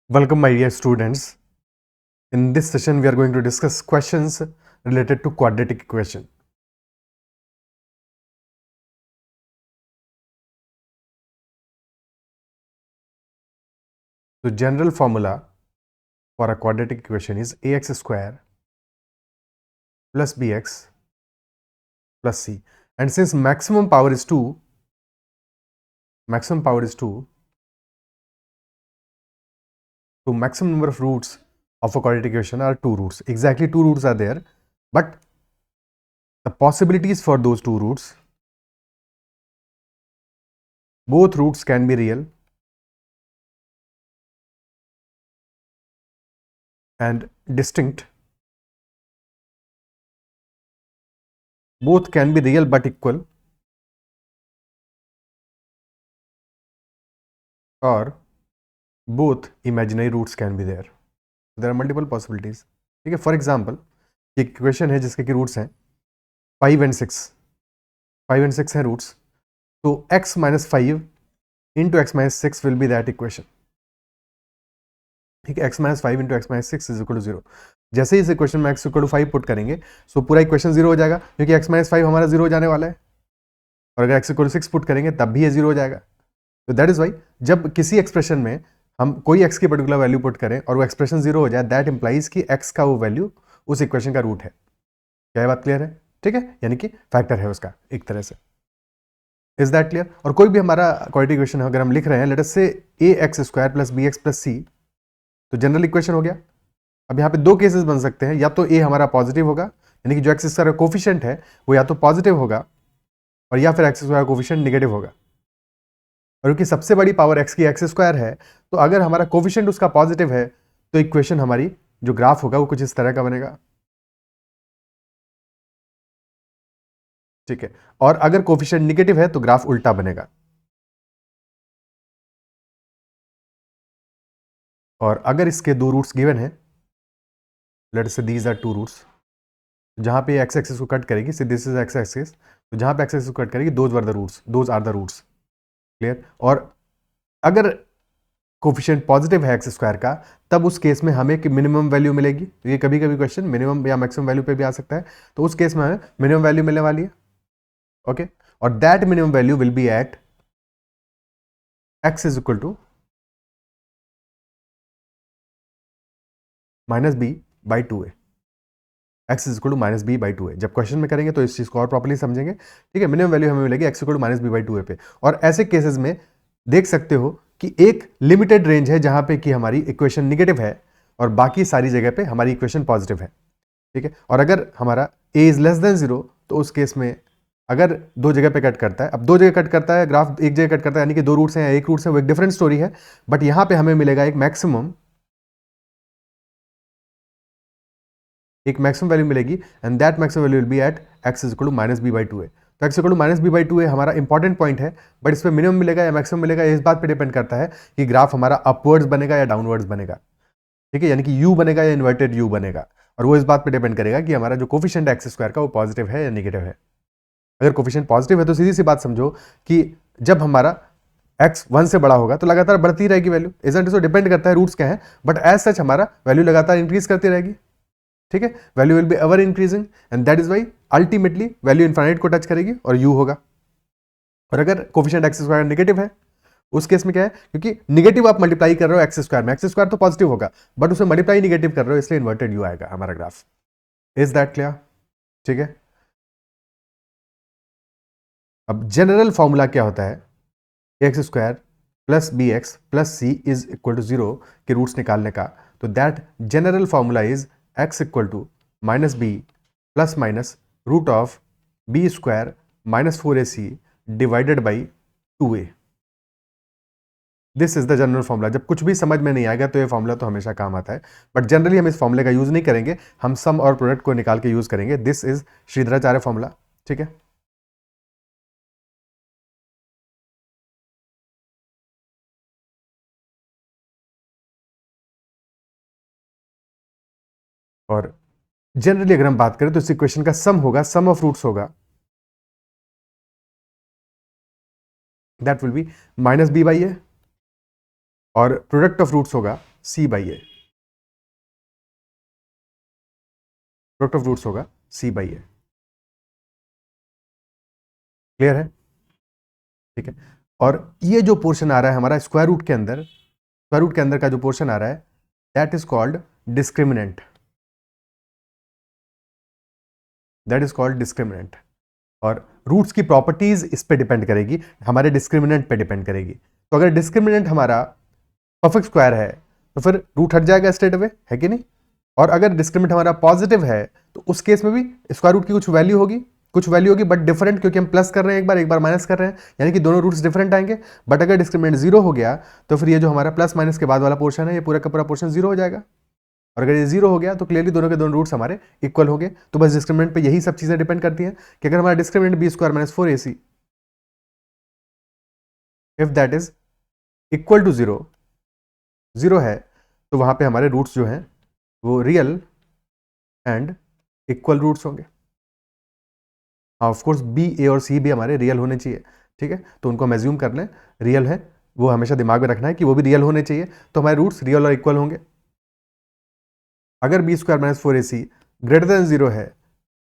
Welcome, my dear students. In this session, we are going to discuss questions related to quadratic equation. The general formula for a quadratic equation is ax square plus bx plus c. And since maximum power is 2, so maximum number of roots of a quadratic equation are 2 roots. Exactly 2 roots are there, but the possibilities for those 2 roots, both roots can be real and distinct. Both can be real but equal, or both imaginary roots can be there. There are multiple possibilities. ठीक है, for example एक equation है जिसके कि roots हैं 5 and 6. 5 and 6 हैं roots, तो x minus 5 into x minus 6 will be that equation. ठीक है, x minus 5 into x minus 6 is equal to 0. जैसे ही इस इक्वेशन में x equal to 5 पुट करेंगे, सो पूरा इक्वेशन 0 हो जाएगा, क्योंकि x minus 5 हमारा 0 हो जाने वाला है, और अगर x equal to 6 पुट करेंगे तब भी ये 0 हो जाएगा. तो दैट इज वाई जब किसी एक्सप्रेशन में हम कोई x की पर्टिकुलर वैल्यू पुट करें और वो एक्सप्रेशन 0 हो जाए, दैट इंप्लाइज कि x का वो वैल्यू उस इक्वेशन का रूट है. क्या बात क्लियर है? ठीक है, यानी कि फैक्टर है उसका एक तरह से. Is that clear? और कोई भी हमारा क्वाड्रेटिक इक्वेशन अगर हम लिख रहे हैं, लेट अस से ax square plus bx plus c, तो जनरल इक्वेशन हो गया. अब यहाँ पे दो केसेस बन सकते हैं, या तो a हमारा पॉजिटिव होगा, यानी कि जो x स्क्वायर का कोफिशिएंट है वो या तो पॉजिटिव होगा, और या फिर x स्क्वायर का कोफिशिएंट नेगेटिव होगा. और क्योंकि सबसे बड़ी पावर x की x स्क्वायर है, तो अगर हमारा कोफिशिएंट उसका पॉजिटिव है, तो इक्वेशन हमारी जो ग्राफ होगा वो कुछ इस तरह का बनेगा. ठीक है, और अगर कोफिशिएंट नेगेटिव है तो ग्राफ उल्टा बनेगा. और अगर इसके दो रूट्स गिवन है, let's say these are two roots, जहां पे एक्स एक्सिस को कट करेगी, से दिस इज एक्स एक्सिस, तो जहां पे एक्स एक्सिस को कट करेगी, those are the roots. Clear? और अगर कोफिशिएंट पॉजिटिव है एक्स स्क्वायर का, तब उस केस में हमें कि मिनिमम वैल्यू मिलेगी. ये कभी कभी क्वेश्चन मिनिमम या मैक्सिमम वैल्यू पे भी आ सकता है, तो उस केस में हमें मिनिमम वैल्यू मिलने वाली है. ओके, और that minimum value will be at x is equal to minus B by 2a. X is equal to minus B by 2a. जब क्वेश्चन में करेंगे तो इस चीज को और प्रॉपर्ली समझेंगे. ठीक है, मिनिमम वैल्यू हमें मिलेगी x equal to minus B by 2a पे. और ऐसे केसेस में देख सकते हो कि एक लिमिटेड रेंज है जहां पे कि हमारी इक्वेशन निगेटिव है और बाकी सारी जगह पे हमारी इक्वेशन पॉजिटिव है. ठीक है, और अगर हमारा a इज लेस देन 0, तो उस केस में अगर दो जगह पे कट करता है, अब दो जगह कट करता है, ग्राफ एक जगह कट करता है, यानी कि दो रूट्स हैं या एक रूट्स है, वो एक डिफरेंट स्टोरी है. बट यहां पे हमें मिलेगा एक मैक्सिमम वैल्यू मिलेगी, and that maximum value will be at x is equal to minus B by 2a. तो x equal to minus B by 2a हमारा इंपॉर्टेंट पॉइंट है, बट इस पर मिनिमम मिलेगा या मैक्सिमम मिलेगा, इस बात पे डिपेंड करता है कि ग्राफ हमारा अपवर्ड्स बनेगा या डाउनवर्ड्स बनेगा. ठीक है, यानी कि u बनेगा या इन्वर्टेड u बनेगा, और वो इस बात पे डिपेंड करेगा कि हमारा जो कोफिशिएंट एक्स स्क्वायर का वो पॉजिटिव है या नेगेटिव है. अगर कोफिशिएंट पॉजिटिव है तो सीधी सी बात समझो कि जब हमारा x 1 से बड़ा होगा तो लगातार बढ़ती रहेगी वैल्यू. Isn't it? डिपेंड करता है रूट्स क्या है, बट एज सच हमारा वैल्यू लगातार इंक्रीज करती रहेगी. ठीक है, value will be ever increasing, and that is why ultimately value infinite को टच करेगी और u होगा. और अगर कोफिशिएंट एक्स स्क्वायर नेगेटिव है, उस केस में क्या है, क्योंकि नेगेटिव आप मल्टीप्लाई कर रहे हो एक्स स्क्वायर में, एक्स स्क्वायर तो पॉजिटिव होगा, बट उसे मल्टीप्लाई नेगेटिव कर रहे हो, इसलिए इन्वर्टेड यू आएगा हमारा ग्राफ. Is that clear? ठीक है, अब जनरल फॉर्मूला क्या होता है x square plus b x plus C is equal to 0 के रूट्स निकालने का. तो that general formula is x equal to minus b plus minus root of b square minus 4ac divided by 2a. This is the general formula. जब कुछ भी समझ में नहीं आएगा तो ये फॉर्मूला तो हमेशा काम आता है, बट जनरली हम इस फॉर्मूले का यूज नहीं करेंगे, हम सम और प्रोडक्ट को निकाल के यूज करेंगे. This is Shridharacharya formula. ठीक है, और जनरली अगर हम बात करें तो इस इक्वेशन का सम होगा, सम ऑफ रूट्स होगा, that will be minus B by A, और प्रोडक्ट ऑफ रूट्स होगा C by A, product of roots होगा सी बाई ए। क्लियर है? ठीक है। और ये जो पोर्शन आ रहा है हमारा स्क्वायर रूट के अंदर, स्क्वायर रूट के अंदर का जो पोर्शन आ रहा है that is called discriminant, that is called discriminant. और रूट्स की प्रॉपर्टीज इस पे डिपेंड करेगी, हमारे डिस्क्रिमिनेंट पे डिपेंड करेगी। तो अगर डिस्क्रिमिनेंट हमारा परफेक्ट स्क्वायर है तो फिर रूट हट जाएगा स्ट्रेट अवे, है कि नहीं? और अगर डिस्क्रिमिनेंट हमारा पॉजिटिव है तो उस केस में भी स्क्वायर रूट की कुछ वैल्यू होगी बट डिफरेंट, क्योंकि हम प्लस कर रहे हैं एक बार माइनस कर रहे हैं, यानी कि दोनों रूट्स डिफरेंट आएंगे। बट अगर डिस्क्रिमिनेंट जीरो हो गया तो फिर ये जो हमारा प्लस माइनस के बाद वाला पोर्शन है ये पूरा का पूरा पोर्शन जीरो हो जाएगा। और अगर ये जीरो हो गया तो क्लियरली दोनों के दोनों रूट्स हमारे इक्वल हो गए। तो बस डिस्क्रिमिनेंट पे यही सब चीजें डिपेंड करती हैं कि अगर हमारा discriminant b square minus 4ac if that is equal to zero है तो वहां पे हमारे रूट्स जो हैं वो रियल एंड इक्वल रूट्स होंगे। ऑफ कोर्स बी, ए और सी भी हमारे रियल होने चाहिए, ठीक है? तो उनको हम एज्यूम कर लें रियल है, वो हमेशा दिमाग में रखना है कि वो भी रियल होने चाहिए, तो हमारे रूट्स रियल और इक्वल होंगे। अगर b square minus 4ac greater than zero है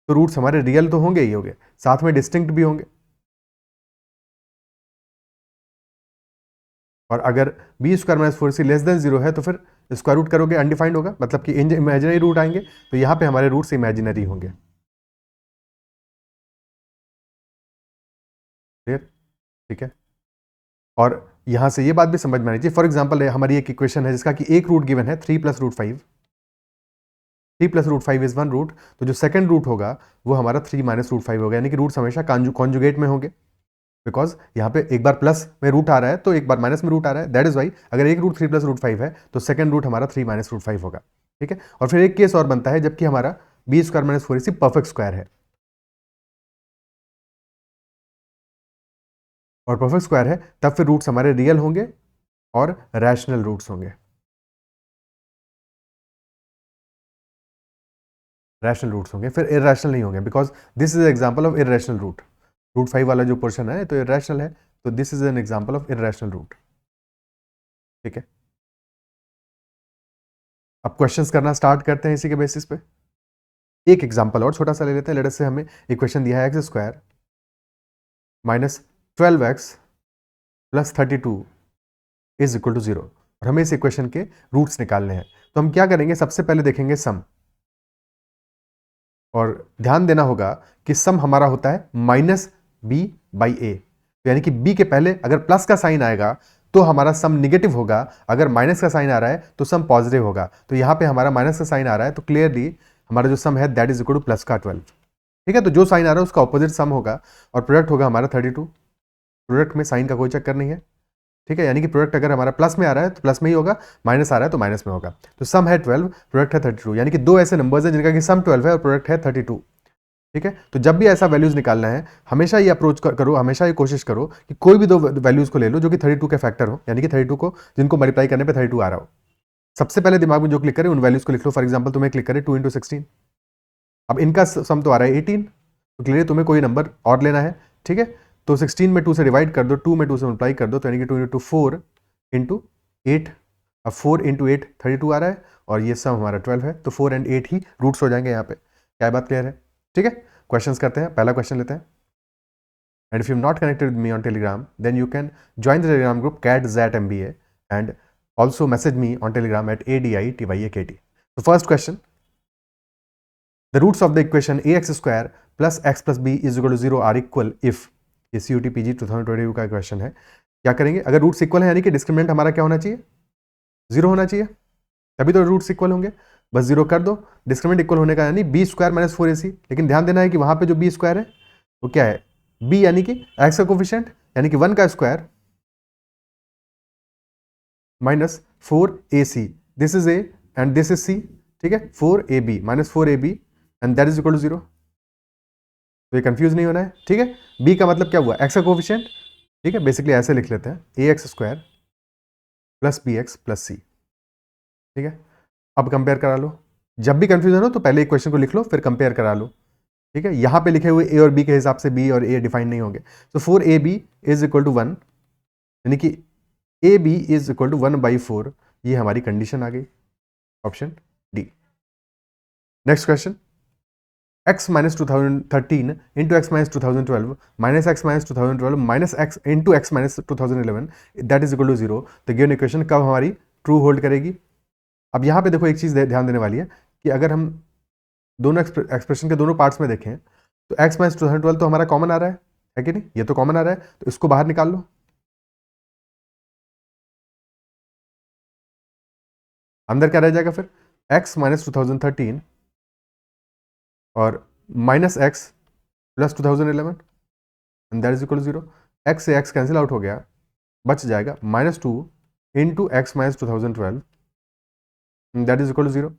तो रूट्स हमारे रियल तो होंगे ही होंगे, साथ में डिस्टिंक्ट भी होंगे। और अगर b square minus 4ac less than zero है तो फिर स्क्वायर रूट करोगे अनडिफाइंड होगा, मतलब कि इमेजिनरी रूट आएंगे, तो यहां पे हमारे रूट्स इमेजिनरी होंगे। क्लियर? ठीक है। और यहां से ये बात भी समझ में आनी चाहिए, फॉर एग्जाम्पल हमारी एक इक्वेशन है जिसका कि एक रूट गिवन है 3 + √5, 3 + √5 इज 1 रूट, तो जो सेकंड रूट होगा वो हमारा 3 - √5 होगा, यानी कि रूट्स हमेशा कॉन्जुगेट में होंगे, बिकॉज यहाँ पे एक बार प्लस में रूट आ रहा है तो एक बार माइनस में रूट आ रहा है। दैट इज वाई अगर एक रूट 3 + √5 है तो सेकंड रूट हमारा 3 - √5 होगा, ठीक है? और फिर एक केस और बनता है जबकि हमारा b square minus 4ac perfect square है, और परफेक्ट स्क्वायर है तब फिर रूट्स हमारे रियल होंगे और रैशनल रूट्स होंगे, रैशनल रूट्स होंगे, फिर इरेशनल नहीं होंगे, because this is example of irrational root. Root 5 वाला जो पोर्शन है तो इरेशनल है, तो this is an example of irrational root, ठीक है? अब क्वेश्चंस करना स्टार्ट करते हैं इसी के बेसिस पे। एक एग्जांपल और छोटा सा ले लेते हैं। लेट अस से हमें इक्वेशन दिया है x² minus 12x plus 32 is equal to 0, और हमें इस इक्वेशन के रूट्स निकालने हैं। तो हम क्या करेंगे, सबसे पहले देखेंगे सम, और ध्यान देना होगा कि सम हमारा होता है -b/a, यानी कि b के पहले अगर प्लस का साइन आएगा तो हमारा सम निगेटिव होगा, अगर माइनस का साइन आ रहा है तो सम पॉजिटिव होगा। तो यहां पे हमारा माइनस का साइन आ रहा है तो क्लियरली हमारा जो सम है that is equal two plus का 12, ठीक है? तो जो साइन आ रहा है उसका ऑपोजिट सम होगा, और प्रोडक्ट होगा हमारा 32। प्रोडक्ट में साइन का कोई चक्कर नहीं है, ठीक है? यानी कि प्रोडक्ट अगर हमारा प्लस में आ रहा है तो प्लस में ही होगा, माइनस आ रहा है तो माइनस में होगा। तो सम है 12, प्रोडक्ट है 32, यानी कि दो ऐसे नंबर्स हैं जिनका कि सम 12 है और प्रोडक्ट है 32, ठीक है? तो जब भी ऐसा वैल्यूज निकालना है हमेशा ये अप्रोच करो, हमेशा ये कोशिश करो कि कोई भी दो वैल्यूज को ले लो जो कि 32 के फैक्टर हो, यानी कि 32 को जिनको मल्टीप्लाई करने पे 32 आ रहा हो। सबसे पहले दिमाग में जो क्लिक करे उन वैल्यूज को लिख लो। फॉर एग्जाम्पल तुम्हें क्लिक करे 2 × 16, अब इनका सम तो आ रहा है 18, तो क्लियर तुम्हें कोई नंबर और लेना है, ठीक है? तो 16 में 2 से डिवाइड कर दो, 2 में 2 से मल्टीप्लाई कर दो, तो यानी कि 2 × 4 × 8, अब 4 × 8 32 आ रहा है, और ये सम हमारा 12 है, तो 4 और 8 ही रूट्स हो जाएंगे यहाँ पे। क्या बात क्लियर है? ठीक है, क्वेश्चंस करते हैं। पहला क्वेश्चन लेते हैं। And if you not connected with me on Telegram then you can join the Telegram group CAT-ZAT-MBA and also message me on Telegram at ADITYAKT। तो first question, the roots of the equation ax² plus x plus b is equal to 0 are equal if, ये CUT PG 2022 का question है। क्या करेंगे, अगर roots equal है यानी कि डिस्क्रिमिनेंट हमारा क्या होना चाहिए, 0 होना चाहिए, तभी तो रूट्स इक्वल होंगे। बस 0 कर दो, डिस्क्रिमिनेंट इक्वल होने का यानी b² - 4ac, लेकिन ध्यान देना है कि वहां पे जो b² है वो क्या है, b यानी कि x का कोफिशिएंट यानी कि 1 का square minus 4ac, this is a and this is c, ठीक है? 4ab - 4ab and that is equal to 0। तो ये कंफ्यूज नहीं होना है, ठीक है? b का मतलब क्या हुआ, x का कोफिशिएंट, ठीक है? बेसिकली ऐसे लिख लेते हैं ax² plus bx plus c, ठीक है? अब कंपेयर करा लो, जब भी कंफ्यूजन हो तो पहले इक्वेशन को लिख लो फिर कंपेयर करा लो, ठीक है? यहां पे लिखे हुए a और b के हिसाब से b और a डिफाइन नहीं होंगे। तो 4ab इज इक्वल टू 1, यानी कि ab इज इक्वल टू 1/4, ये हमारी कंडीशन आ गई, option D. Next question, x minus 2013 into x minus 2012 minus x minus 2012 minus x into x minus 2011 that is equal to 0। तो given equation कब हमारी true hold करेगी? अब यहाँ पे देखो एक चीज़ ध्यान देने वाली है कि अगर हम दोनों एक्सप्रेशन के दोनों पार्ट्स में देखें तो x माइनस 2012 तो हमारा कॉमन आ रहा है कि नहीं? ये तो कॉमन आ रहा है, तो इसको बाहर निकाल लो। अंदर क्या रह जाएगा फिर? x माइनस 2013 और minus x plus 2011 and that is equal to 0। X से एक्स कैंसिल आउट हो गया, बच जाएगा -2 into x minus 2012 that is equal to 0।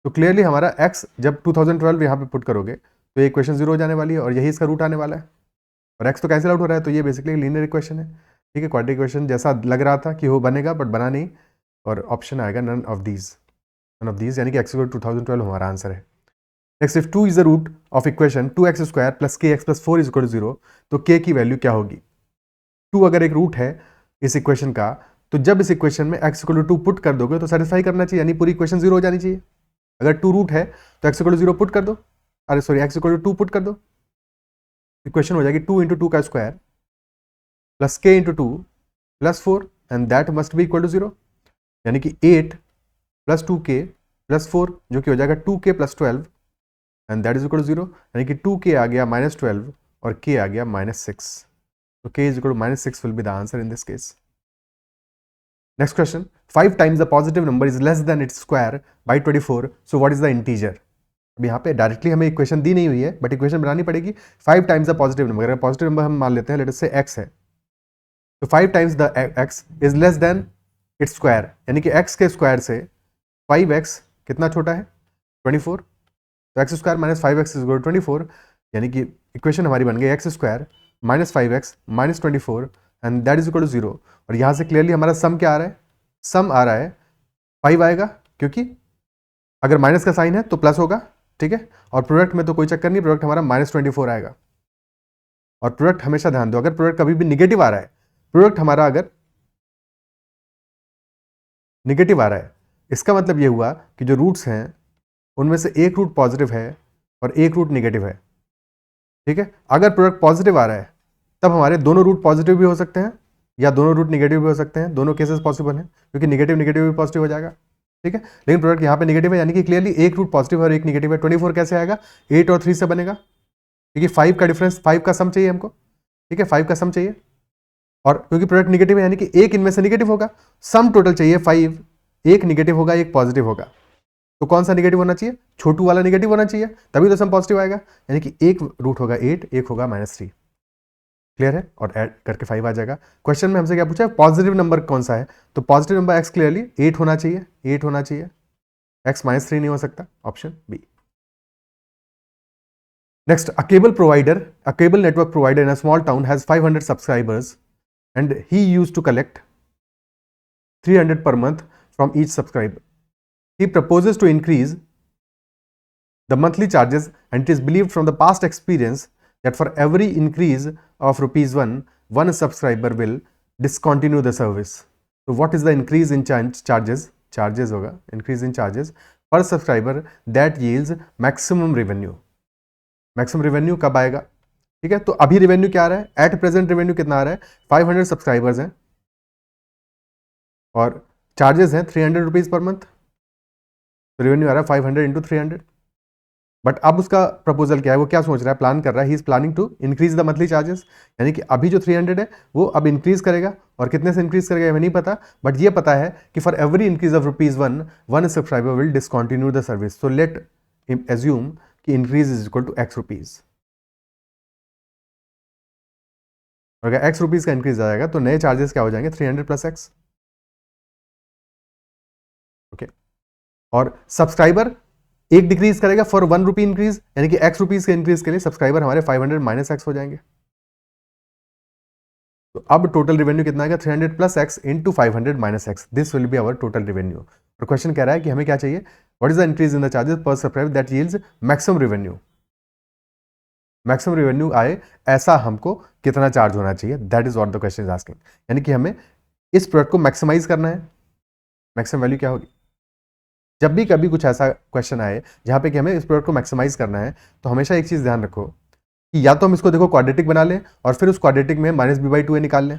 तो क्लियरली हमारा x जब 2012 यहाँ पे पुट करोगे तो ये इक्वेशन 0 हो जाने वाली है और यही इसका रूट आने वाला है, और x तो कैंसिल आउट हो रहा है, तो ये बेसिकली लीनियर इक्वेशन है। ठीक है, क्वाड्रेटिक इक्वेशन जैसा लग रहा था कि वो बनेगा बट बना नहीं, और ऑप्शन आएगा नन ऑफ दीज, यानी कि x इक्वल टू 2012 हमारा आंसर है। Next, if 2 is the root of equation 2x square plus kx plus 4 is equal to 0, तो k की वैल्यू क्या होगी? 2 अगर एक रूट है इस इक्वेशन का, तो जब इस इक्वेशन में x इक्वल टू 2 पुट कर दोगे तो सेटिस्फाई करना चाहिए, यानी पूरी इक्वेशन 0 हो जानी चाहिए। अगर 2 रूट है तो x इक्वल टू 0 पुट कर दो, अरे sorry x equal to 2 put कर दो, इक्वेशन हो जाएगी 2 इंटू 2 का square plus k into 2 plus 4 and that must be equal to 0, यानी कि 8 प्लस 2k प्लस 4 जो कि हो जाएगा 2k plus 12 and that is equal to 0, यानी कि 2k आ गया -12 और k आ गया -6, तो k is equal to -6 will be the answer in this case. Next question, 5 times the positive number is less than its square by 24, so what is the integer? अब यहाँ पे directly हमें equation दी नहीं हुई है but equation बनानी पड़ेगी। 5 times the positive number, अगर पॉजिटिव नंबर हम मान लेते हैं, लेट अस से x है, तो 5 times the x is less than its square, यानी कि x के स्क्वायर से 5x कितना छोटा है? 24, तो x square minus 5x is equal to 24, यानी कि इक्वेशन हमारी बन गई x square minus 5x minus 24 and that is equal to 0। और यहाँ से क्लियरली हमारा सम क्या आ रहा है? सम आ रहा है 5 आएगा, क्योंकि अगर माइनस का साइन है तो प्लस होगा, ठीक है, और प्रोडक्ट में तो कोई चक्कर नहीं, प्रोडक्ट हमारा -24 आएगा। और प्रोडक्ट हमेशा ध्यान दो, अगर प्रोडक्ट कभी भी निगेटिव आ रहा है, प्रोडक्ट हमारा अगर निगेटिव आ रहा है, इसका मतलब ये हुआ कि जो रूट्स हैं उनमें से एक रूट पॉजिटिव है और एक रूट निगेटिव है। ठीक है, अगर प्रोडक्ट पॉजिटिव आ रहा है तब हमारे दोनों रूट पॉजिटिव भी हो सकते हैं या दोनों रूट निगेटिव भी हो सकते हैं, दोनों केसेस पॉसिबल हैं, क्योंकि निगेटिव निगेटिव भी पॉजिटिव हो जाएगा। ठीक है, लेकिन प्रोडक्ट यहाँ पे निगेटिव है, यानी कि क्लियरली एक रूट पॉजिटिव है और एक निगेटिव है। 24 कैसे आएगा? 8 और 3 से बनेगा, क्योंकि 5 का डिफरेंस, 5 का सम चाहिए हमको। ठीक है, 5 का सम चाहिए, और क्योंकि प्रोडक्ट निगेटिव है यानी कि एक इनमें से निगेटिव होगा, सम टोटल चाहिए 5, एक निगेटिव होगा एक पॉजिटिव होगा, तो कौन सा निगेटिव होना चाहिए? छोटू वाला निगेटिव होना चाहिए, तभी तो सम पॉजिटिव आएगा, यानी कि एक रूट होगा 8, एक होगा -3। क्लियर है? और ऐड करके 5 आ जाएगा। क्वेश्चन में हमसे क्या पूछा है? पॉजिटिव नंबर कौन सा है, तो पॉजिटिव नंबर x क्लियरली 8 होना चाहिए, 8 होना चाहिए, x -3 नहीं हो सकता, option B. Next, a cable network provider in a small town has 500 subscribers and he used to collect 300 per month from each subscriber. He proposes to increase the monthly charges, and it is believed from the past experience that for every increase of ₹1, one subscriber will discontinue the service. So what is the increase in charges? Charges होगा, increase in charges per subscriber that yields maximum revenue. Maximum revenue कब आएगा? ठीक है, तो अभी revenue क्या आ रहा है? एट प्रेजेंट रेवेन्यू कितना आ रहा है? 500 सब्सक्राइबर्स हैं और चार्जेस हैं 300 रुपीज पर मंथ, तो रेवेन्यू आ रहा है 500 इंटू 300। बट अब उसका प्रपोजल क्या है? वो क्या सोच रहा है, प्लान कर रहा है, he is planning to increase the monthly charges, यानी कि अभी जो 300 है वो अब इंक्रीज करेगा, और कितने से इंक्रीज करेगा हमें नहीं पता, बट ये पता है कि for every increase of ₹1, one subscriber will discontinue the service. So let assume कि increase is equal to x rupees. अगर x रुपीज का इंक्रीज आ जाएगा तो नए चार्जेस क्या हो जाएंगे? 300 प्लस x। ओके, और सब्सक्राइबर एक डिक्रीज करेगा फॉर ₹1 इंक्रीज, यानी कि x रुपीज के इंक्रीज के लिए सब्सक्राइबर हमारे 500 माइनस x हो जाएंगे। तो अब टोटल रेवेन्यू कितना आएगा? 300 plus x into 500 minus x, this will be our total revenue. और क्वेश्चन कह रहा है कि हमें क्या चाहिए? What is the increase in the charges per subscriber that yields maximum revenue. Maximum revenue आए ऐसा हमको कितना चार्ज होना चाहिए, that is what the question is asking, यानी कि हमें इस प्रोडक्ट को मैक्सिमाइज करना है, मैक्सिमम वैल्यू क्या होगी? जब भी कभी कुछ ऐसा क्वेश्चन आए जहाँ पे कि हमें इस प्रोडक्ट को मैक्सिमाइज करना है, तो हमेशा एक चीज़ ध्यान रखो कि या तो हम इसको देखो क्वाड्रेटिक बना लें और फिर उस क्वाड्रेटिक में -b/2a निकाल लें,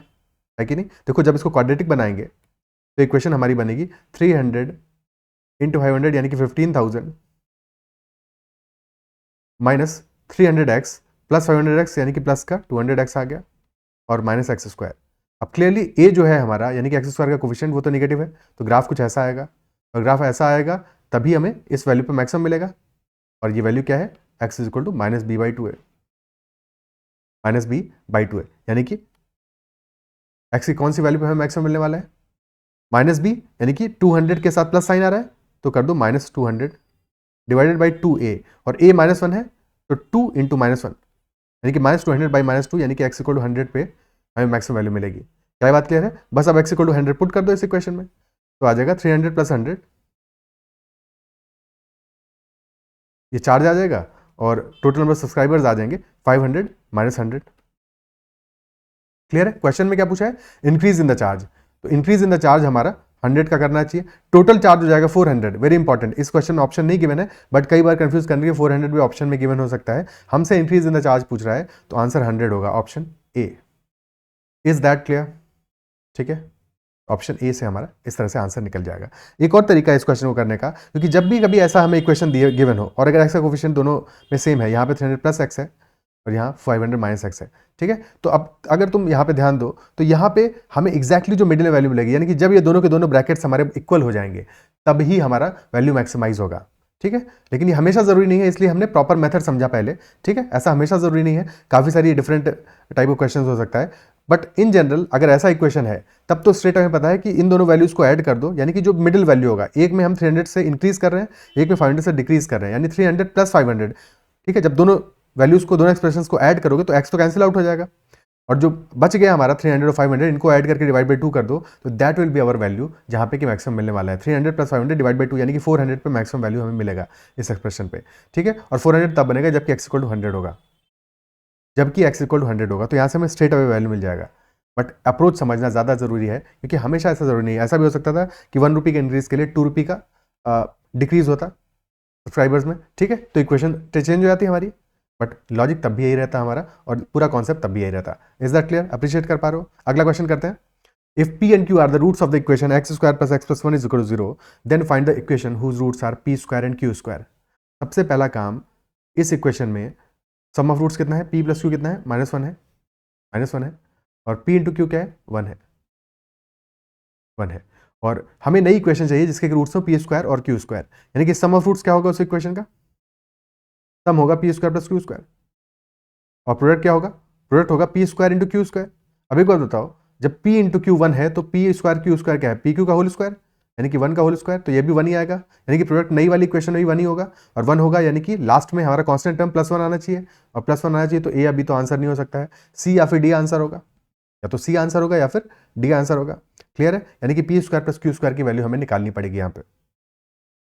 है कि नहीं? देखो जब इसको क्वाड्रेटिक बनाएंगे तो इक्वेशन हमारी बनेगी 300 × 500 यानी कि 15,000 माइनस 300x प्लस 500x यानी कि प्लस का 200x आ गया और माइनस एक्स स्क्वायर। अब क्लियरली ए जो है हमारा यानी कि एक्स स्क्वायर का कोफिशिएंट वो तो नेगेटिव है, तो ग्राफ कुछ ऐसा आएगा और ग्राफ ऐसा आएगा तभी हमें इस वैल्यू पे मैक्सिमम मिलेगा और ये वैल्यू क्या है? x is equal to -b/2a, -b/2a यानी कि x की कौन सी वैल्यू पे हमें मैक्सिमम मिलने वाला है? -b यानी कि 200 के साथ प्लस साइन आ रहा है तो कर दो -200 डिवाइडेड बाई 2a और a -1 है तो 2 × -1 यानी कि -200/-2 यानी कि x इक्वल टू 100 पे हमें मैक्सिमम वैल्यू मिलेगी। क्या बात क्लियर है? बस अब x इक्वल टू 100 पुट कर दो इस इक्वेशन में तो आ जाएगा 300 + 100, ये चार्ज आ जाएगा और टोटल नंबर सब्सक्राइबर्स आ जाएंगे 500 - 100। क्लियर है? क्वेश्चन में क्या पूछा है? इंक्रीज इन द चार्ज, तो इंक्रीज इन द चार्ज हमारा 100 का करना चाहिए, टोटल चार्ज हो जाएगा 400। वेरी इंपॉर्टेंट, इस क्वेश्चन में ऑप्शन नहीं गिवन है बट कई बार कंफ्यूज करने के 400 भी ऑप्शन में गिवन हो सकता है। हमसे इंक्रीज इन द चार्ज पूछ रहा है तो आंसर 100 होगा, option A. Is that clear? ठीक है, ऑप्शन ए से हमारा इस तरह से आंसर निकल जाएगा। एक और तरीका है इस क्वेश्चन को करने का, क्योंकि जब भी कभी ऐसा हमें इक्वेशन दिए गिवन हो और अगर एक्स का कोफिशिएंट दोनों में सेम है, यहाँ पे 300 + x है और यहाँ 500 - x है, ठीक है, तो अब अगर तुम यहाँ पे ध्यान दो तो यहाँ पे हमें एग्जैक्टली जो मिडिल वैल्यू मिलेगी, यानी कि जब ये दोनों के दोनों ब्रैकेट्स हमारे इक्वल हो जाएंगे तब ही हमारा वैल्यू मैक्सिमाइज होगा। ठीक है, लेकिन ये हमेशा जरूरी नहीं है, इसलिए हमने प्रॉपर मेथड समझा पहले। ठीक है, ऐसा हमेशा जरूरी नहीं है, काफी सारी डिफरेंट टाइप ऑफ क्वेश्चन हो सकता है, बट इन जनरल अगर ऐसा इक्वेशन है तब तो स्ट्रेट हमें पता है कि इन दोनों वैल्यूज को ऐड कर दो, यानी कि जो मिडिल वैल्यू होगा, एक में हम 300 से इंक्रीज कर रहे हैं, एक में 500 से डिक्रीज कर रहे हैं, यानी 300 + 500। ठीक है, जब दोनों वैल्यूज को, दोनों एक्सप्रेशंस को ऐड करोगे तो एक्स तो कैंसिल आउट हो जाएगा और जो बच गया हमारा 300 और 500 इनको ऐड करके डिवाइड बाई 2 कर दो तो that will be our value, जहां पे कि मैक्सिमम मिलने वाला है 300 + 500 डिवाइड बाई 2 यानी कि 400 पे मैक्सिमम वैल्यू हमें मिलेगा इस एक्सप्रेशन पे। ठीक है, और 400 तब बनेगा जबकि x इक्वल टू 100 होगा, जबकि x इक्वल टू 100 होगा, तो यहाँ से हमें स्ट्रेट अवे वैल्यू मिल जाएगा। बट अप्रोच समझना ज़्यादा जरूरी है, क्योंकि हमेशा ऐसा जरूरी नहीं है। ऐसा भी हो सकता था कि 1 रुपये के इंक्रीज के लिए 2 रुपये का डिक्रीज होता सब्सक्राइबर्स में। ठीक है, तो इक्वेशन चेंज हो जाती है हमारी, बट लॉजिक तब भी यही रहता हमारा और पूरा कॉन्सेप्ट तब भी यही रहता। Is that clear? अप्रिशिएट कर पा रहे हो? अगला क्वेश्चन करते हैं। If p and q are the roots of the equation x² + x + 1 is equal to 0, then find the equation whose roots are p² and q²। सबसे पहला काम, इस इक्वेशन में सम ऑफ रूट्स कितना है? p + q कितना है? -1 है, -1 है, और p × q क्या है? 1 है, 1 है, और हमें नई इक्वेशन चाहिए जिसके रूट्स हो p² और q², यानी कि सम ऑफ रूट्स क्या होगा उस इक्वेशन का? सम होगा p² + q², और प्रोडक्ट क्या होगा? प्रोडक्ट होगा p² × q²। अब एक बात बताओ, जब p × q 1 है तो p² q² क्या है? pq का होल स्क्वायर, यानी कि 1 का होल स्क्वायर, तो ये भी 1 ही आएगा, यानी कि प्रोडक्ट नई वाली इक्वेशन में भी 1 ही होगा, और 1 होगा यानी कि लास्ट में हमारा कांस्टेंट टर्म +1 आना चाहिए, और +1 आना चाहिए, तो ए अभी तो आंसर नहीं हो सकता है, सी या फिर डी आंसर होगा, या तो सी आंसर होगा या फिर डी आंसर होगा। क्लियर है? यानी कि p² + q² की वैल्यू हमें निकालनी पड़ेगी यहाँ पे।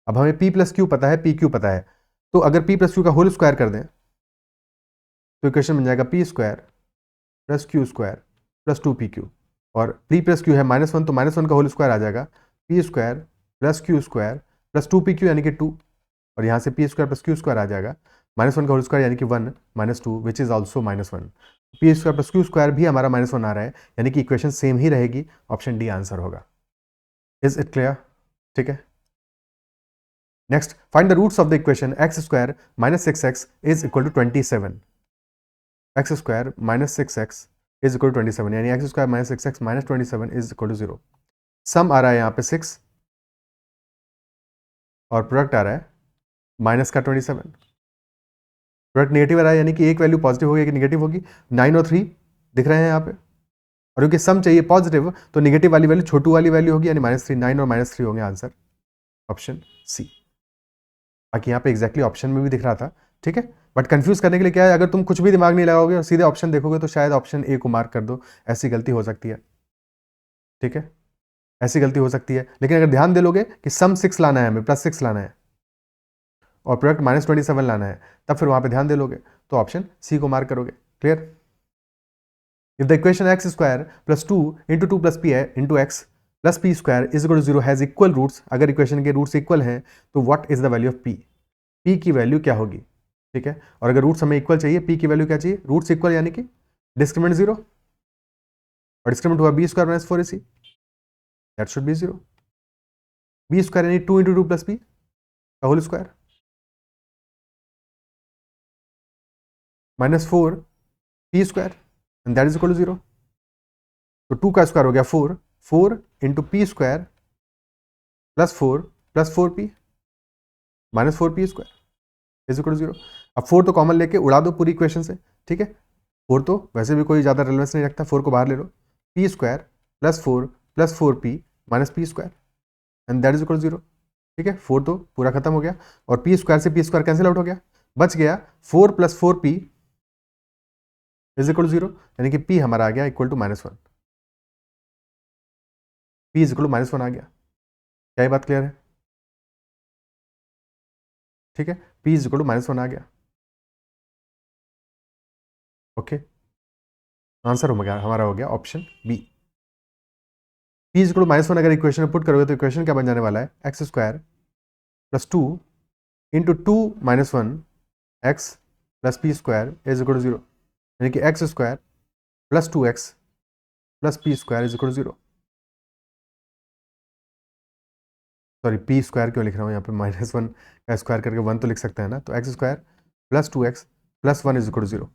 अब हमें p + q पता है, pq पता है, तो अगर p + q का होल स्क्वायर कर दें तो इक्वेशन बन जाएगा p² + q² + 2pq, और p + q है -1 तो -1 का होल स्क्वायर आ जाएगा, p² + q² + 2pq यानी कि 2, और यहाँ से p² + q² आ जाएगा, -1 का होल स्क्वायर यानी कि 1 - 2 which is also -1, p² + q² भी हमारा -1 आ रहा है, यानी कि इक्वेशन सेम ही रहेगी, ऑप्शन डी आंसर होगा। Is it clear? ठीक है, next, find the roots of the equation x² - 6x is equal to 27। x² - 6x is equal to 27, यानी x² - 6x - 27 is equal to 0। Sum आ रहा है यहाँ पे 6 और प्रोडक्ट आ रहा है माइनस का 27। प्रोडक्ट नेगेटिव आ रहा है, यानी कि एक वैल्यू पॉजिटिव होगी, एक नेगेटिव होगी। 9 और 3 दिख रहे हैं यहाँ पे, और क्योंकि सम चाहिए पॉजिटिव तो नेगेटिव वाली वैल्यू छोटू वाली वैल्यू होगी, यानी -3, 9 और -3 होंगे आंसर, ऑप्शन सी। बाकी यहाँ पे एग्जैक्टली ऑप्शन में भी दिख रहा था। ठीक है, बट कंफ्यूज करने के लिए क्या है, अगर तुम कुछ भी दिमाग नहीं लगाओगे और सीधे ऑप्शन देखोगे तो शायद ऑप्शन ए को मार्क कर दो, ऐसी गलती हो सकती है। ठीक है, ऐसी गलती हो सकती है, लेकिन अगर ध्यान दे लोगे कि सम 6 लाना है, हमें +6 लाना है और प्रोडक्ट -27 लाना है, तब फिर वहां पे ध्यान दे लोगे तो ऑप्शन सी को मार्क करोगे। Clear? If the equation x² + 2 × 2 + p × x plus p square is equal to 0 has equal roots, अगर इक्वेशन के रूट्स इक्वल हैं तो what is the value of p, p की वैल्यू क्या होगी, ठीक है। और अगर रूट्स हमें इक्वल चाहिए, पी की वैल्यू क्या चाहिए, रूट्स इक्वल यानी कि डिस्क्रिमिनेंट 0, और डिस्क्रिमिनेंट हुआ b square minus 4ac, that should be 0। B square यानी 2 इंटू 2 प्लस बी का whole square minus 4 p square and that is equal to 0। तो 2 का स्क्वायर हो गया 4, 4 into p square plus 4 P minus 4 p square is equal to 0। अब 4 तो common लेके उड़ा दो पूरी इक्वेशन से, ठीक है। 4 तो वैसे भी कोई ज़्यादा रेलेवेंस नहीं रखता, 4 को बाहर ले लो, P square plus 4 P minus P square and that is equal to 0, ठीक है। 4 तो पूरा खत्म हो गया और पी स्क्वायर से पी स्क्वायर कैंसिल आउट हो गया, बच गया 4 plus 4 p is equal to 0, यानी कि पी हमारा आ गया equal to -1, p is equal to -1 आ गया। क्या ये बात क्लियर है, ठीक है। पी इज इक्वल टू -1 आ गया, ओके। आंसर हमारा हो गया option B. P is equal to -1 अगर इक्वेशन में पुट करोगे तो इक्वेशन क्या बन जाने वाला है, x square plus 2 into 2 minus 1 x plus p square is equal to 0, यानी कि x square plus 2x plus p square is equal to 0। Sorry, p square क्यों लिख रहा हूँ यहाँ पे, -1 का स्क्वायर करके 1 तो लिख सकते हैं ना, तो x square plus 2x plus 1 is equal to 0।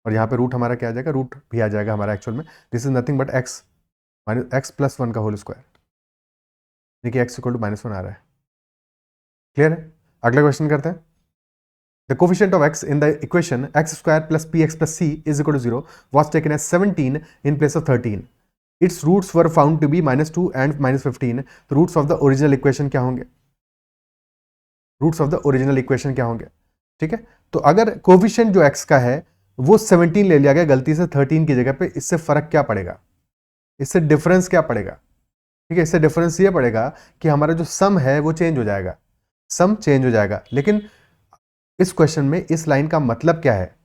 और यहाँ पे रूट हमारा क्या आ जाएगा, रूट भी आ जाएगा हमारा एक्चुअल में, this is nothing but x minus x plus 1 का होल स्क्वायर, यानी कि एक्स इक्वल टू -1 आ रहा है। क्लियर है, अगला क्वेश्चन करते हैं। The coefficient of x in the equation x square plus px plus c is equal to 0 was taken as 17 in place of 13. Its roots were found to be -2 and -15. The roots of the original equation क्या होंगे, roots of the original equation क्या होंगे, ठीक है। तो अगर coefficient जो x का है वो 17 ले लिया गया गलती से 13 की जगह पे, इससे फर्क क्या पड़ेगा, इससे डिफरेंस क्या पड़ेगा, ठीक है। इससे डिफरेंस ये पड़ेगा कि हमारा जो सम है वो चेंज हो जाएगा, सम चेंज हो जाएगा। लेकिन इस क्वेश्चन में इस लाइन का मतलब क्या है,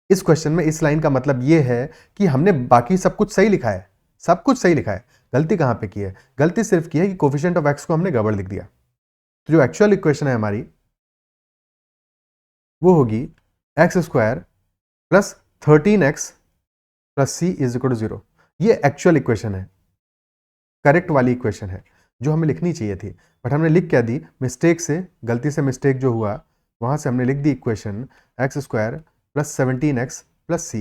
इस क्वेश्चन में इस लाइन का मतलब ये है कि हमने बाकी सब कुछ सही लिखा है, सब कुछ सही लिखा है, गलती कहां पे की है, गलती सिर्फ की है कि कोफिशिएंट ऑफ एक्स को हमने गड़बड़ लिख दिया। तो जो एक्चुअल इक्वेशन है हमारी वो होगी x square plus 13x plus C is equal to 0। ये एक्चुअल इक्वेशन है, करेक्ट वाली इक्वेशन है जो हमें लिखनी चाहिए थी, बट हमने लिख क्या दी, मिस्टेक से, गलती से मिस्टेक जो हुआ वहां से हमने लिख दी equation x square plus 17x plus c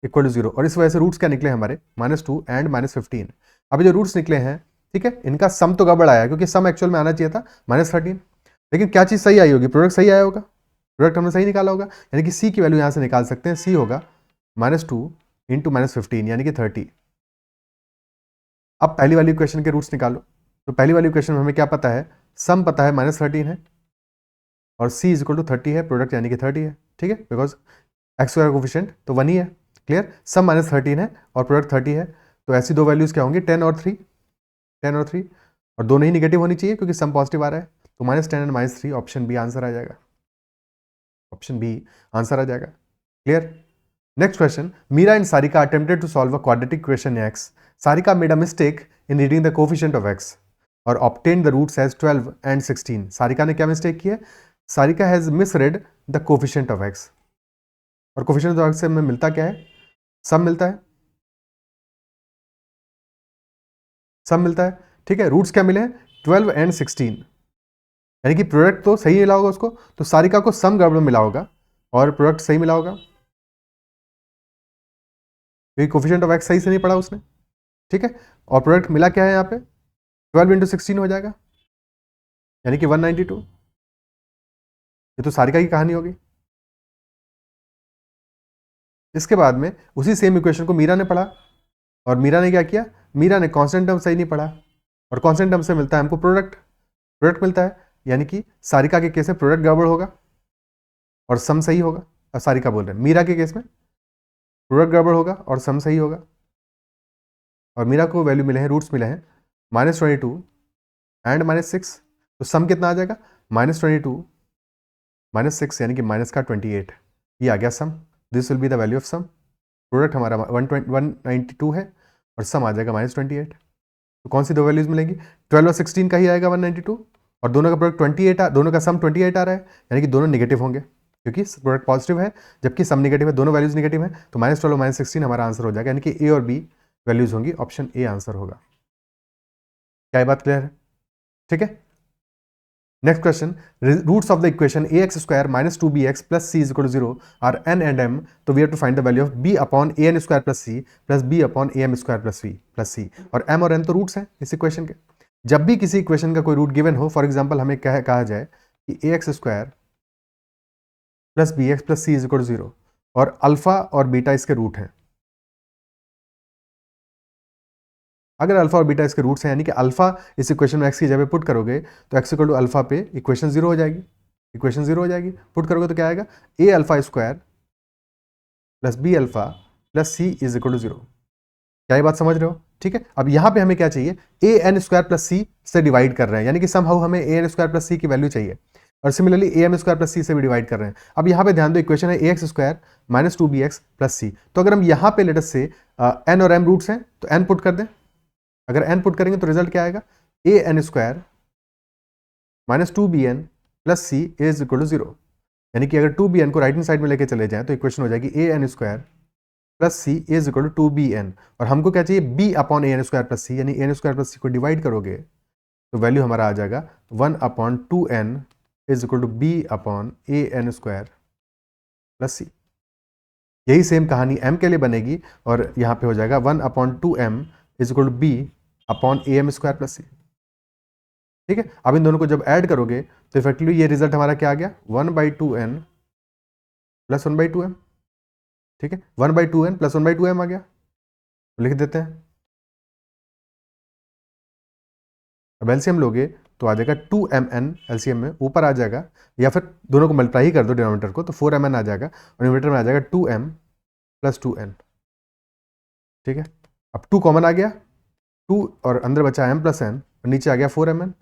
equal to 0, और इस वजह से रूट्स क्या निकले हमारे -2 एंड -15। अब जो रूट्स निकले हैं, ठीक है, इनका सम तो गड़बड़ आया क्योंकि सम एक्चुअल में आना चाहिए था -13, लेकिन क्या चीज़ सही आई होगी, प्रोडक्ट सही आया होगा, प्रोडक्ट हमने सही निकाला होगा, यानी कि सी की वैल्यू यहाँ से निकाल सकते हैं, सी होगा -2 इंटू -15 यानी कि 30। अब पहली वाली इक्वेशन के रूट्स निकालो, तो पहली वाली इक्वेशन में हमें क्या पता है, सम पता है -13 है और c इज इक्वल टू 30 है, प्रोडक्ट यानी कि 30 है, ठीक है, बिकॉज एक्स स्क्वायर कोफिशिएंट तो 1 ही है। क्लियर, सम -13 है और प्रोडक्ट 30 है, तो ऐसी दो वैल्यूज क्या होंगी, 10 और 3, 10 और 3, और दोनों ही निगेटिव होनी चाहिए क्योंकि सम पॉजिटिव आ रहा है, तो -10 एंड -3 ऑप्शन बी आंसर आ जाएगा, ऑप्शन बी आंसर आ जाएगा। Clear, next question, Meera and Sarika attempted to solve a quadratic equation x. Sarika made a mistake in reading the coefficient of x और obtained the roots as 12 and 16. Sarika ने क्या mistake की है, Sarika has misread the coefficient of x, और coefficient of x से हमें मिलता क्या है, सम मिलता है, सम मिलता है, ठीक है। रूट्स क्या मिले हैं, 12 एंड 16, यानी कि प्रोडक्ट तो सही मिला होगा उसको, तो सारिका को सम गड़बड़ मिला होगा और प्रोडक्ट सही मिला होगा क्योंकि कोफिशिएंट ऑफ x सही से नहीं पढ़ा उसने, ठीक है। और प्रोडक्ट मिला क्या है यहाँ पे, 12 इंटू 16 हो जाएगा यानी कि 192। ये तो सारिका की कहानी होगी। इसके बाद में उसी सेम इक्वेशन को मीरा ने पढ़ा और मीरा ने क्या किया, मीरा ने कांस्टेंट टर्म सही नहीं पढ़ा और कांस्टेंट टर्म से मिलता है हमको प्रोडक्ट, प्रोडक्ट मिलता है, यानी कि सारिका के केस में प्रोडक्ट गड़बड़ होगा और सम सही होगा। और सारिका बोल रहे हैं मीरा के केस में प्रोडक्ट गड़बड़ होगा और सम सही होगा, और मीरा को वैल्यू मिले हैं, रूट्स मिले हैं -22 एंड -6, तो सम कितना आ जाएगा, -22 -6 यानी कि माइनस का 28, ये आ गया sum, this will be the value of sum. Product हमारा 192 है और सम आ जाएगा -28। तो कौन सी दो वैल्यूज मिलेंगी? 12 और 16 का ही आएगा 192, और दोनों का प्रोडक्ट 28 दोनों का सम 28 आ रहा है, यानी कि दोनों नेगेटिव होंगे क्योंकि प्रोडक्ट पॉजिटिव है जबकि सम नेगेटिव है, दोनों वैल्यूज नेगेटिव है, तो -12 -16 हमारा आंसर हो जाएगा, यानी कि ए और बी वैल्यूज होंगी, ऑप्शन ए आंसर होगा। क्या ये बात क्लियर है? ठीक है। Next question, roots of the equation ax square minus 2bx plus c is equal to 0 are n and m, तो we have to find the value of b upon an square plus c plus b upon am square plus c, और m और n तो roots हैं इस equation के। जब भी किसी इक्वेशन का कोई रूट गिवन हो, फॉर एग्जांपल हमें कहा जाए कि ax square plus bx plus c is equal to 0 और अल्फा और बीटा इसके रूट हैं। अगर अल्फा और बीटा इसके रूट्स हैं, यानी कि अल्फा इस इक्वेशन में x की जगह पुट करोगे तो x इक्वल टू अल्फा पे इक्वेशन 0 हो जाएगी, इक्वेशन 0 हो जाएगी। पुट करोगे तो क्या आएगा? a alpha square plus b alpha plus c is equal to 0। क्या ये बात समझ रहे हो? ठीक है। अब यहां पे हमें क्या चाहिए? a n square plus c से डिवाइड कर रहे हैं, यानी कि समहाउ हमें a n square plus c की वैल्यू चाहिए, और similarly a m square plus c से भी डिवाइड कर रहे हैं। अब यहां पे ध्यान दो, इक्वेशन है ax square minus 2bx plus c, तो अगर हम यहां पे लेटस से n और m रूट्स हैं तो n पुट कर दें। अगर n पुट करेंगे तो रिजल्ट क्या आएगा? A N square minus 2bn plus C is equal to 0, यानी कि अगर 2bn को राइट हैंड साइड में लेके चले जाएं तो इक्वेशन हो जाएगी A N square plus C is equal to 2bn, और हमको क्या चाहिए? b upon A N square plus C, यानी A N square plus C को डिवाइड करोगे तो वैल्यू हमारा आ जाएगा 1 upon 2n is equal to b upon A N square plus C. यही सेम कहानी m के लिए बनेगी, और यहाँ पे हो जाएगा 1 upon 2m is equal to b upon A M square plus C. ठीक है। अब इन दोनों को जब ऐड करोगे तो इफेक्टिवली ये रिजल्ट हमारा क्या आ गया? 1/2n plus 1/2m। ठीक है, 1/2n प्लस 1/2m आ गया, तो लिख देते हैं। अब एलसीएम लोगे तो आ जाएगा 2mn, एलसीएम में ऊपर आ जाएगा, या फिर दोनों को मल्टीप्लाई ही कर दो डिनोमिनेटर को, तो 4mn आ जाएगा, और न्यूमरेटर में आ जाएगा 2m प्लस 2n। ठीक है, अब 2 कॉमन आ गया, 2 और अंदर बचा m प्लस n, और नीचे आ गया 4mn,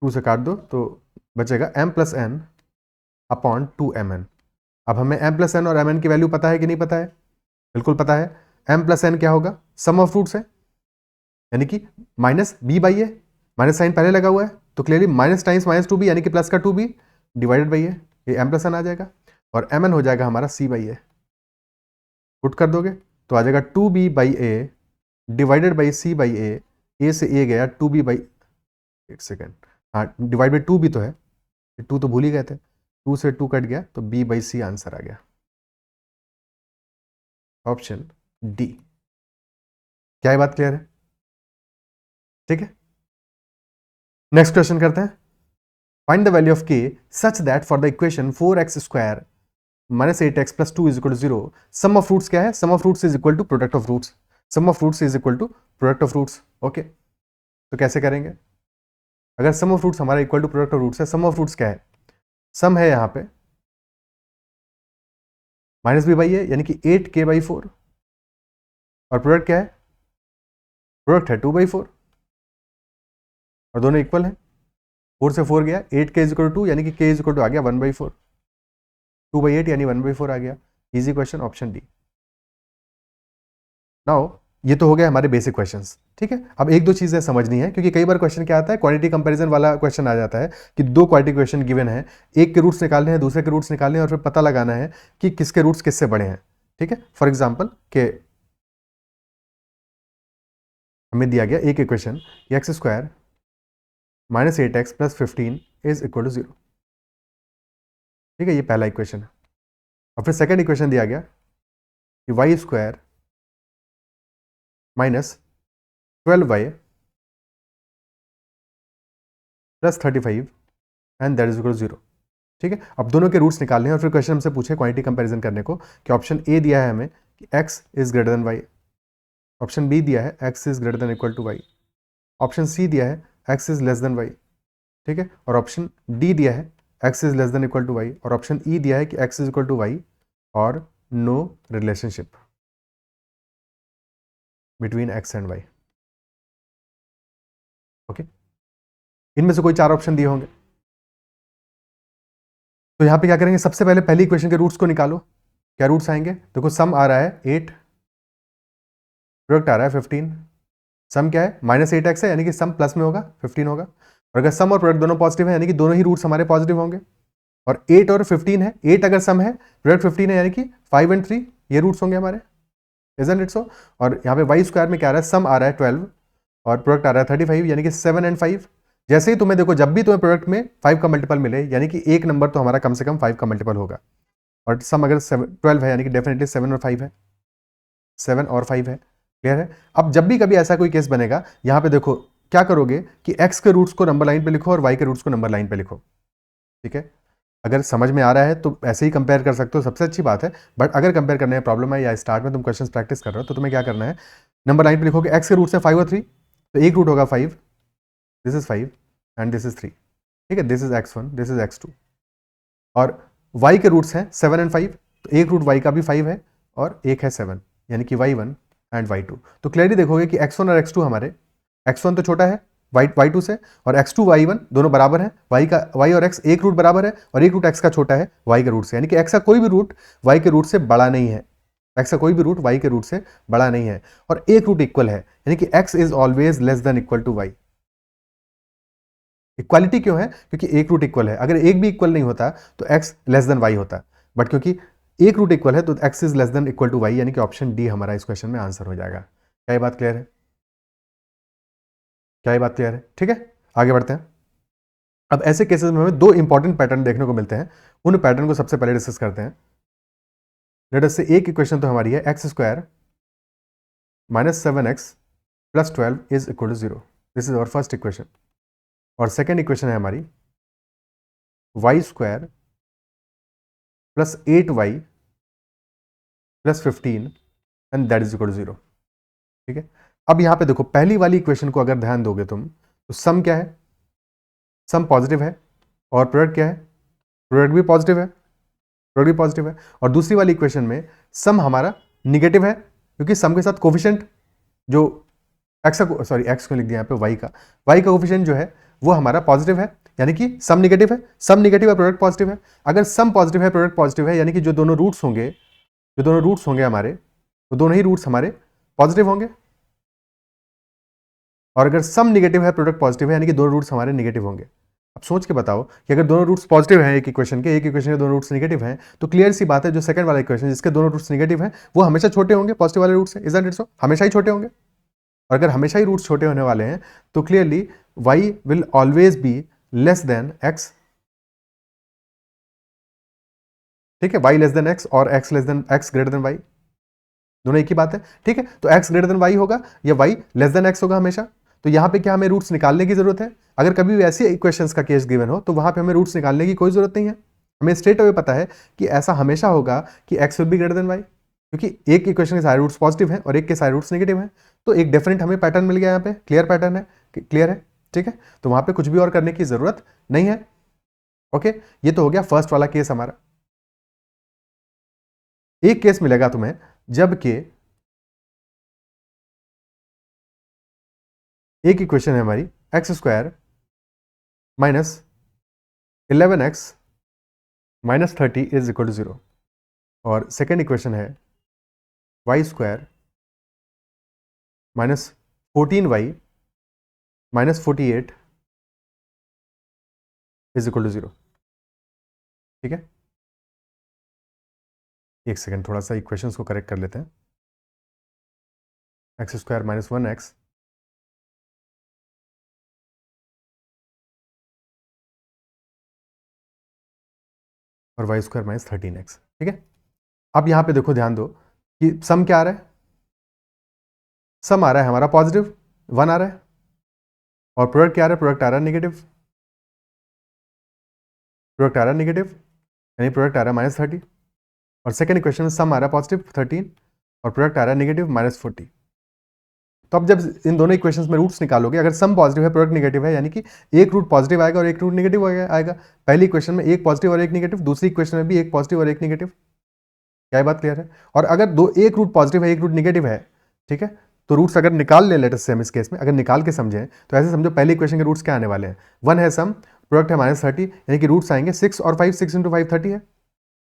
2 से काट दो तो बचेगा m plus n upon 2mn। अब हमें m प्लस n और mn की वैल्यू पता है कि नहीं पता है? बिल्कुल पता है। m प्लस n क्या होगा? सम ऑफ रूट्स है, यानी कि minus b by a, minus sign पहले लगा हुआ है तो clearly minus times minus 2b, यानी कि प्लस का 2b डिवाइडेड बाई ए, ये m प्लस n आ जाएगा, और mn हो जाएगा हमारा c बाई ए। पुट कर दोगे तो आ जाएगा 2b by A divided by c by A से a गया 2b बाई, एक सेकेंड, हाँ डिवाइड बाई 2b तो है, 2 तो भूल ही गए थे, 2 से 2 कट गया तो b बाई सी आंसर आ गया, ऑप्शन डी। क्या ये बात क्लियर है? ठीक है, नेक्स्ट क्वेश्चन करते हैं। Find the value of k such that for the equation 4x square minus 8x plus 2 is equal to 0 sum of roots क्या है? Sum of roots is equal to product of roots, sum of roots is equal to product of roots. Okay, तो कैसे करेंगे? अगर sum of roots हमारा equal to product of roots है, sum of roots क्या है? सम है यहाँ पे माइनस b बाई ए, यानी कि 8k बाई 4, और प्रोडक्ट क्या है? प्रोडक्ट है 2/4, और दोनों इक्वल हैं, 4 से 4 गया, 8k इज इक्वल टू 2, यानी कि k इज इक्वल टू आ गया 1/4, 2/8 यानी 1/4 आ गया। Easy question, option D. Now ये तो हो गया हमारे बेसिक क्वेश्चंस। ठीक है, अब एक दो चीजें समझनी है, क्योंकि कई बार क्वेश्चन क्या आता है, क्वांटिटी कंपैरिजन वाला क्वेश्चन आ जाता है कि दो क्वांटिटी क्वेश्चन गिवन है, एक के रूट्स निकालने हैं, दूसरे के रूट्स निकालने हैं, और फिर पता लगाना है कि किसके रूट्स किससे बड़े हैं। ठीक है, फॉर एग्जाम्पल के हमें दिया गया एक equation x square minus 8x प्लस 15 इज इक्वल टू 0। ठीक है, ये पहला इक्वेशन है, और फिर सेकेंड इक्वेशन दिया गया कि y square minus 12y plus 35 and that is equal to 0। ठीक है, अब दोनों के रूट्स निकालने हैं, और फिर क्वेश्चन हमसे पूछे क्वांटिटी कंपैरिजन करने को कि ऑप्शन ए दिया है हमें कि x is greater than y, option B दिया है x is greater than equal to y, option C दिया है x is less than y। ठीक है, और ऑप्शन डी दिया है x is less than equal to y, और ऑप्शन ई दिया है कि x is equal to y और no relationship between x and y। Okay, इनमें से कोई चार ऑप्शन दिए होंगे, तो यहां पे क्या करेंगे? सबसे पहले पहली इक्वेशन के रूट्स को निकालो। क्या रूट्स आएंगे? देखो, सम आ रहा है 8, प्रोडक्ट आ रहा है 15, सम क्या है, -8x है, यानी कि सम प्लस में होगा, 15 होगा। और अगर सम और प्रोडक्ट दोनों पॉजिटिव है, यानी कि दोनों ही रूट्स हमारे पॉजिटिव होंगे। और 8 और 15 है, 8 अगर सम है, प्रोडक्ट 15 है, यानी कि 5 और 3 ये रूट्स होंगे हमारे, इजंट इट सो। और यहाँ पे वाई स्क्वायर में क्या आ रहा है, सम आ रहा है 12 और प्रोडक्ट आ रहा है 35, यानी कि 7 और 5। जैसे ही तुम्हें देखो, जब भी तुम्हें प्रोडक्ट में 5 का मल्टीपल मिले, यानी कि एक नंबर तो हमारा कम से कम 5 का मल्टीपल होगा। और सम अगर 12 है, यानी कि डेफिनेटली 7 और 5 है, 7 और 5 है। क्लियर है। अब जब भी कभी ऐसा कोई केस बनेगा, यहाँ पे देखो क्या करोगे कि x के रूट्स को नंबर लाइन पे लिखो और y के रूट्स को नंबर लाइन पे लिखो। ठीक है, अगर समझ में आ रहा है तो ऐसे ही कंपेयर कर सकते हो, सबसे अच्छी बात है। बट अगर कंपेयर करने में प्रॉब्लम है या स्टार्ट में तुम क्वेश्चंस प्रैक्टिस कर रहे हो, तो तुम्हें क्या करना है, नंबर लाइन पे लिखोगे x के रूट्स है 5 और 3, तो एक रूट होगा 5, this is 5 and this is 3। ठीक है, this is x1, this is x2। और y के रूट्स हैं 7 एंड 5, तो एक रूट y का भी 5 है और एक है 7, यानी कि y1 एंड y2। तो क्लियरली देखोगे कि x1 और x2 हमारे, x1 तो छोटा है y2 से, और x2 y1 दोनों बराबर हैं, y और x एक रूट बराबर है, और एक रूट x का छोटा है y के रूट से, यानी कि x का कोई भी रूट y के रूट से बड़ा नहीं है, x का कोई भी रूट y के रूट से बड़ा नहीं है, और एक रूट इक्वल है, यानी कि x is always less than equal to y। Equality क्यों है, क्योंकि एक रूट इक्वल है। अगर एक भी इक्वल नहीं होता तो x लेस देन y होता, बट क्योंकि एक रूट इक्वल है तो x is less than equal to y, यानी कि ऑप्शन डी हमारा इस क्वेश्चन में आंसर हो जाएगा। क्या ये बात क्लियर है? क्या ये बात क्लियर है? ठीक है, आगे बढ़ते हैं। अब ऐसे केसेस में हमें दो इंपॉर्टेंट पैटर्न देखने को मिलते हैं, उन पैटर्न को सबसे पहले डिस्कस करते हैं। लेट अस से एक इक्वेशन तो हमारी है x square -7x plus 12 is equal to 0, this is our first equation. और सेकेंड इक्वेशन है हमारी y square plus 8y plus 15 and that is equal to 0। ठीक है, अब यहां पे देखो, पहली वाली इक्वेशन को अगर ध्यान दोगे तुम, तो सम क्या है, सम पॉजिटिव है, और प्रोडक्ट क्या है, प्रोडक्ट भी पॉजिटिव है, प्रोडक्ट भी पॉजिटिव है। और दूसरी वाली इक्वेशन में सम हमारा निगेटिव है, क्योंकि सम के साथ कोफिशिएंट जो एक्स को लिख दिया यहाँ पे, y का कोफिशिएंट जो है वो हमारा पॉजिटिव है, यानी कि सम निगेटिव है, सम निगेटिव है, प्रोडक्ट पॉजिटिव है। अगर सम पॉजिटिव है, प्रोडक्ट पॉजिटिव है, यानी कि जो दोनों रूट्स होंगे हमारे, वो दोनों ही रूट्स हमारे पॉजिटिव होंगे। और अगर सम निगेटिव है, प्रोडक्ट पॉजिटिव है, यानी कि दोनों रूट्स हमारे निगेटिव होंगे। अब सोच के बताओ कि अगर दोनों रूट्स पॉजिटिव हैं एक इक्वेशन के दोनों रूट्स निगेटिव हैं, तो क्लियर सी बात है, जो सेकंड वाला इक्वेशन जिसके दोनों रूट्स निगेटिव हैं, वो हमेशा छोटे होंगे पॉजिटिव वाले रूट से, इजंट इट सो, हमेशा ही छोटे होंगे। और अगर हमेशा ही रूट्स छोटे होने वाले हैं, तो clearly y will always be less than x। ठीक है, y लेस देन x और x ग्रेटर देन y, दोनों एक ही बात है। ठीक है, तो x ग्रेटर देन y होगा या y लेस देन x होगा हमेशा। तो यहां पे क्या हमें रूट्स निकालने की जरूरत है? अगर कभी भी ऐसी इक्वेशंस का केस गिवन हो, तो वहां पे हमें रूट्स निकालने की कोई जरूरत नहीं है। हमें स्ट्रेट अवे पता है कि ऐसा हमेशा होगा कि x will be greater than y, क्योंकि एक इक्वेशन के सारे रूट्स पॉजिटिव हैं और एक के सारे रूट्स नेगेटिव हैं। तो एक डेफिनेट हमें पैटर्न मिल गया, यहाँ पे क्लियर पैटर्न है, क्लियर है। ठीक है, तो वहां पे कुछ भी और करने की जरूरत नहीं है। ओके, ये तो हो गया फर्स्ट वाला केस हमारा। एक केस मिलेगा तुम्हें जबकि एक इक्वेशन है हमारी x square -11x -30 is equal to 0, और सेकेंड इक्वेशन है y square -14y -48 is equal to 0। ठीक है, एक सेकेंड, थोड़ा सा इक्वेशंस को करेक्ट कर लेते हैं। एक्स स्क्वायर -1x और वाई स्क्वायर -13x। ठीक है, अब यहां पे देखो, ध्यान दो कि सम क्या आ रहा है, सम आ रहा है हमारा पॉजिटिव 1 आ रहा है, और प्रोडक्ट क्या आ रहा है, प्रोडक्ट आ रहा है नेगेटिव, प्रोडक्ट आ रहा है नेगेटिव, यानी प्रोडक्ट आ रहा है -30। और सेकेंड इक्वेशन में सम आ रहा है पॉजिटिव 13 और प्रोडक्ट आ रहा है नेगेटिव -40। तो अब जब इन दोनों इक्वेशंस में रूट्स निकालोगे, अगर सम पॉजिटिव है, प्रोडक्ट नेगेटिव है, यानी कि एक रूट पॉजिटिव आएगा और एक रूट नेगेटिव आएगा। पहली इक्वेशन में एक पॉजिटिव और एक नेगेटिव, दूसरी इक्वेशन में भी एक पॉजिटिव और एक नेगेटिव। क्या बात क्लियर है? और अगर एक रूट पॉजिटिव है, एक रूट नेगेटिव है, ठीक है, तो रूट्स अगर निकाल ले, लेटेस्ट से हम इस केस में अगर निकाल के समझें, तो ऐसे समझो पहली इक्वेशन के रूट्स क्या आने वाले हैं, 1 है सम, प्रोडक्ट है -30, यानी कि रूट्स आएंगे 6 और 5, 6 × 5 30 है,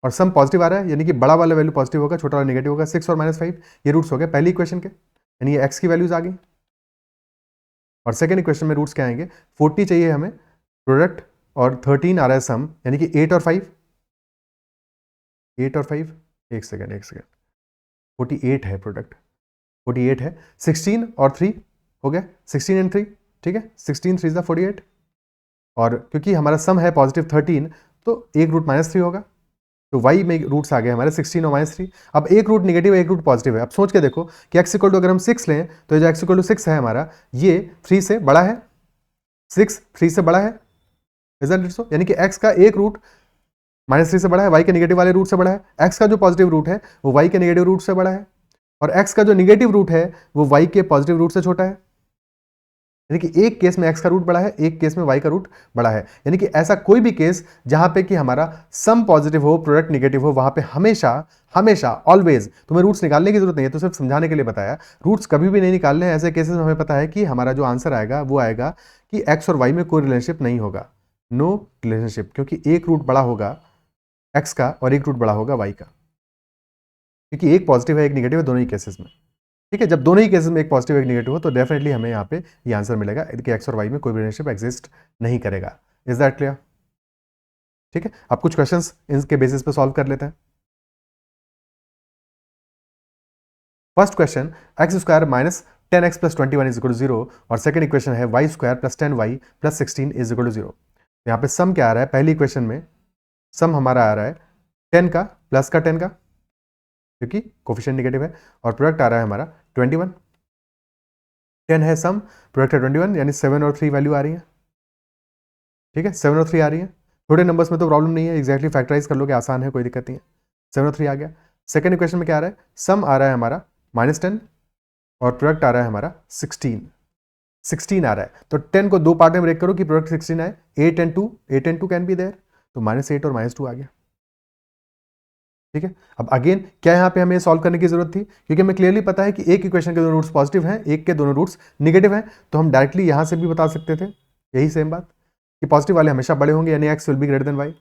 और सम पॉजिटिव आ रहा है, यानी कि बड़ा वाला वैल्यू पॉजिटिव होगा, छोटा वाला नेगेटिव होगा, 6 और -5, ये रूट्स हो गए पहली इक्वेशन के, यानी ये एक्स की वैल्यूज आ गई। और सेकेंड इक्वेशन में रूट्स क्या आएंगे, 40 चाहिए हमें प्रोडक्ट और 13 आ रहा है सम, यानी कि 8 और 5, 8 और 5, एक सेकेंड 48 है प्रोडक्ट, 48 है, 16 और 3 हो गया, 16 एंड 3, ठीक है, 16 3 इज 48, और क्योंकि हमारा सम है पॉजिटिव 13 तो एक रूट -3 होगा, तो y में रूट्स आ गए हमारे 16 और -3। अब एक रूट निगेटिव है, एक रूट पॉजिटिव है। अब सोच के देखो कि x इक्वल टू अगर हम 6 लें तो ये जो x इक्वल टू 6 है हमारा, ये 3 से बड़ा है, 6 3 से बड़ा है, इजंट इट सो, यानी कि x का एक रूट -3 से बड़ा है, y के नेगेटिव वाले रूट से बड़ा है, x का जो पॉजिटिव रूट है वो y के नेगेटिव रूट से बड़ा है, और x का जो नेगेटिव रूट है वो y के पॉजिटिव रूट से छोटा है। यानी कि एक केस में x का रूट बड़ा है, एक केस में y का रूट बड़ा है, यानी कि ऐसा कोई भी केस जहां पे कि हमारा सम पॉजिटिव हो प्रोडक्ट नेगेटिव हो, वहां पे हमेशा हमेशा ऑलवेज तुम्हें रूट्स निकालने की जरूरत नहीं है, तो सिर्फ समझाने के लिए बताया, रूट्स कभी भी नहीं निकालने हैं। ऐसे केसेस में हमें पता है कि हमारा जो आंसर आएगा वो आएगा कि x और y में कोई रिलेशनशिप नहीं होगा, नो रिलेशनशिप, क्योंकि एक रूट बड़ा होगा x का और एक रूट बड़ा होगा y का, क्योंकि एक पॉजिटिव है एक नेगेटिव है दोनों ही केसेस में, ठीक है। जब दोनों ही केसेस में एक पॉजिटिव एक नेगेटिव हो तो डेफिनेटली हमें यहाँ पे ये आंसर मिलेगा कि एक्स और वाई में कोई भी रिलेशनशिप एग्जिस्ट नहीं करेगा। Is that clear? ठीक है, अब कुछ क्वेश्चंस इनके बेसिस पे सॉल्व कर लेते हैं। First question, x square minus 10x plus 21 is equal to 0, और सेकंड इक्वेशन है y square plus 10y plus 16 is equal to 0। यहाँ पे सम क्या आ रहा है, पहली इक्वेशन में सम हमारा आ रहा है 10 का प्लस का 10 का, क्योंकि कोफिशिएंट नेगेटिव है, और प्रोडक्ट आ रहा है हमारा 21, 10 है सम, प्रोडक्ट है 21, यानी 7 और 3 वैल्यू आ रही है, ठीक है, 7 और 3 आ रही है। छोटे नंबर्स में तो प्रॉब्लम नहीं है, एक्जैक्टली फैक्टराइज कर लोगे, आसान है, कोई दिक्कत नहीं है। 7 और 3 आ गया। सेकंड इक्वेशन में क्या आ रहा है, सम आ रहा है हमारा -10 और प्रोडक्ट आ रहा है हमारा 16 आ रहा है, तो 10 को दो पार्ट में ब्रेक करो कि प्रोडक्ट 16 आए, 8 एंड 2 कैन बी देयर, तो -8 और -2 आ गया, ठीक है। अब अगेन क्या यहाँ पे हमें सॉल्व करने की जरूरत थी, क्योंकि हमें क्लियरली पता है कि एक इक्वेशन के दोनों रूट्स पॉजिटिव हैं, एक के दोनों रूट्स नेगेटिव हैं, तो हम डायरेक्टली यहाँ से भी बता सकते थे यही सेम बात कि पॉजिटिव वाले हमेशा बड़े होंगे, यानी x will be greater than y,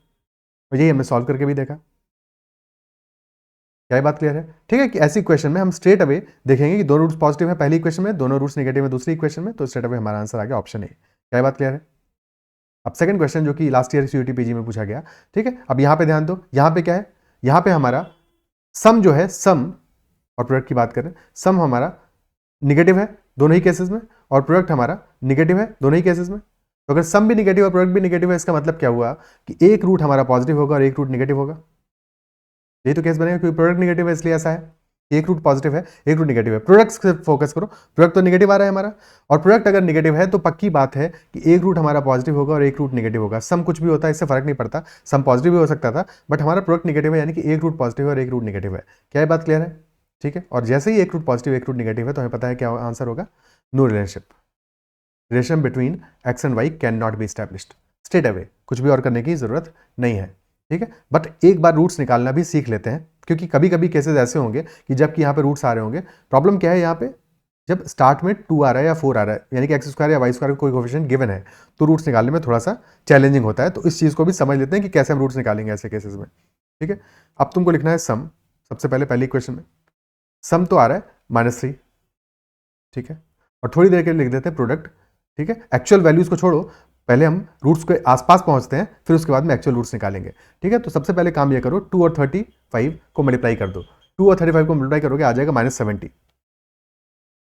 और यही हमने सॉल्व करके भी देखा। क्या ये बात क्लियर है? ठीक है, कि ऐसी इक्वेशन में हम स्ट्रेट अवे देखेंगे कि दोनों रूट्स पॉजिटिव है पहली इक्वेशन में, दोनों रूट्स नेगेटिव है दूसरी इक्वेशन में, तो स्ट्रेट अवे हमारा आंसर आ गया ऑप्शन ए। क्या ये बात क्लियर है? अब सेकंड क्वेश्चन जो कि लास्ट ईयर सीयूटी पीजी में पूछा गया, ठीक है। अब यहाँ पे ध्यान दो, यहाँ पे क्या है, यहाँ पे हमारा सम जो है, सम और प्रोडक्ट की बात करें, सम हमारा निगेटिव है दोनों ही केसेस में, और प्रोडक्ट हमारा निगेटिव है दोनों ही केसेस में। तो अगर सम भी निगेटिव और प्रोडक्ट भी निगेटिव है, इसका मतलब क्या हुआ कि एक रूट हमारा पॉजिटिव होगा और एक रूट निगेटिव होगा। यही तो केस बनेगा, क्योंकि प्रोडक्ट निगेटिव है इसलिए ऐसा है, एक रूट पॉजिटिव है एक रूट निगेटिव है। प्रोडक्ट से फोकस करो, प्रोडक्ट तो निगेटिव आ रहा है हमारा, और प्रोडक्ट अगर निगेटिव है तो पक्की बात है कि एक रूट हमारा पॉजिटिव होगा और एक रूट निगेटिव होगा। सम कुछ भी होता है इससे फर्क नहीं पड़ता, सम पॉजिटिव भी हो सकता था, बट हमारा प्रोडक्ट निगेटिव है, यानी कि एक रूट पॉजिटिव है और एक रूट निगेटिव है। क्या ये बात क्लियर है? ठीक है, और जैसे ही एक रूट पॉजिटिव एक रूट निगेटिव है तो हमें पता है क्या आंसर होगा, no relationship, relation between x and y can not be established, straight away, कुछ भी और करने की जरूरत नहीं है, ठीक है। बट एक बार रूट्स निकालना भी सीख लेते हैं, क्योंकि कभी कभी केसेस ऐसे होंगे कि जबकि यहाँ पे रूट्स आ रहे होंगे, प्रॉब्लम क्या है यहाँ पे, जब स्टार्ट में 2 आ रहा है या 4 आ रहा है, यानी कि एक्स स्क्वायर या वाई स्क्वायर का कोई कोएफिशिएंट गिवन है, तो रूट्स निकालने में थोड़ा सा चैलेंजिंग होता है, तो इस चीज़ को भी समझ लेते हैं कि कैसे हम रूट्स निकालेंगे ऐसे केसेस में, ठीक है। अब तुमको लिखना है सम, सबसे पहले पहली इक्वेशन में सम तो आ रहा है -3, ठीक है, और थोड़ी देर के लिए लिख देते हैं प्रोडक्ट, ठीक है। एक्चुअल वैल्यूज को छोड़ो, पहले हम रूट्स के आसपास पहुंचते हैं, फिर उसके बाद में एक्चुअल रूट्स निकालेंगे, ठीक है। तो सबसे पहले काम ये करो, 2 और 35 को मल्टीप्लाई कर दो, 2 और 35 को मल्टीप्लाई करोगे आ जाएगा -70,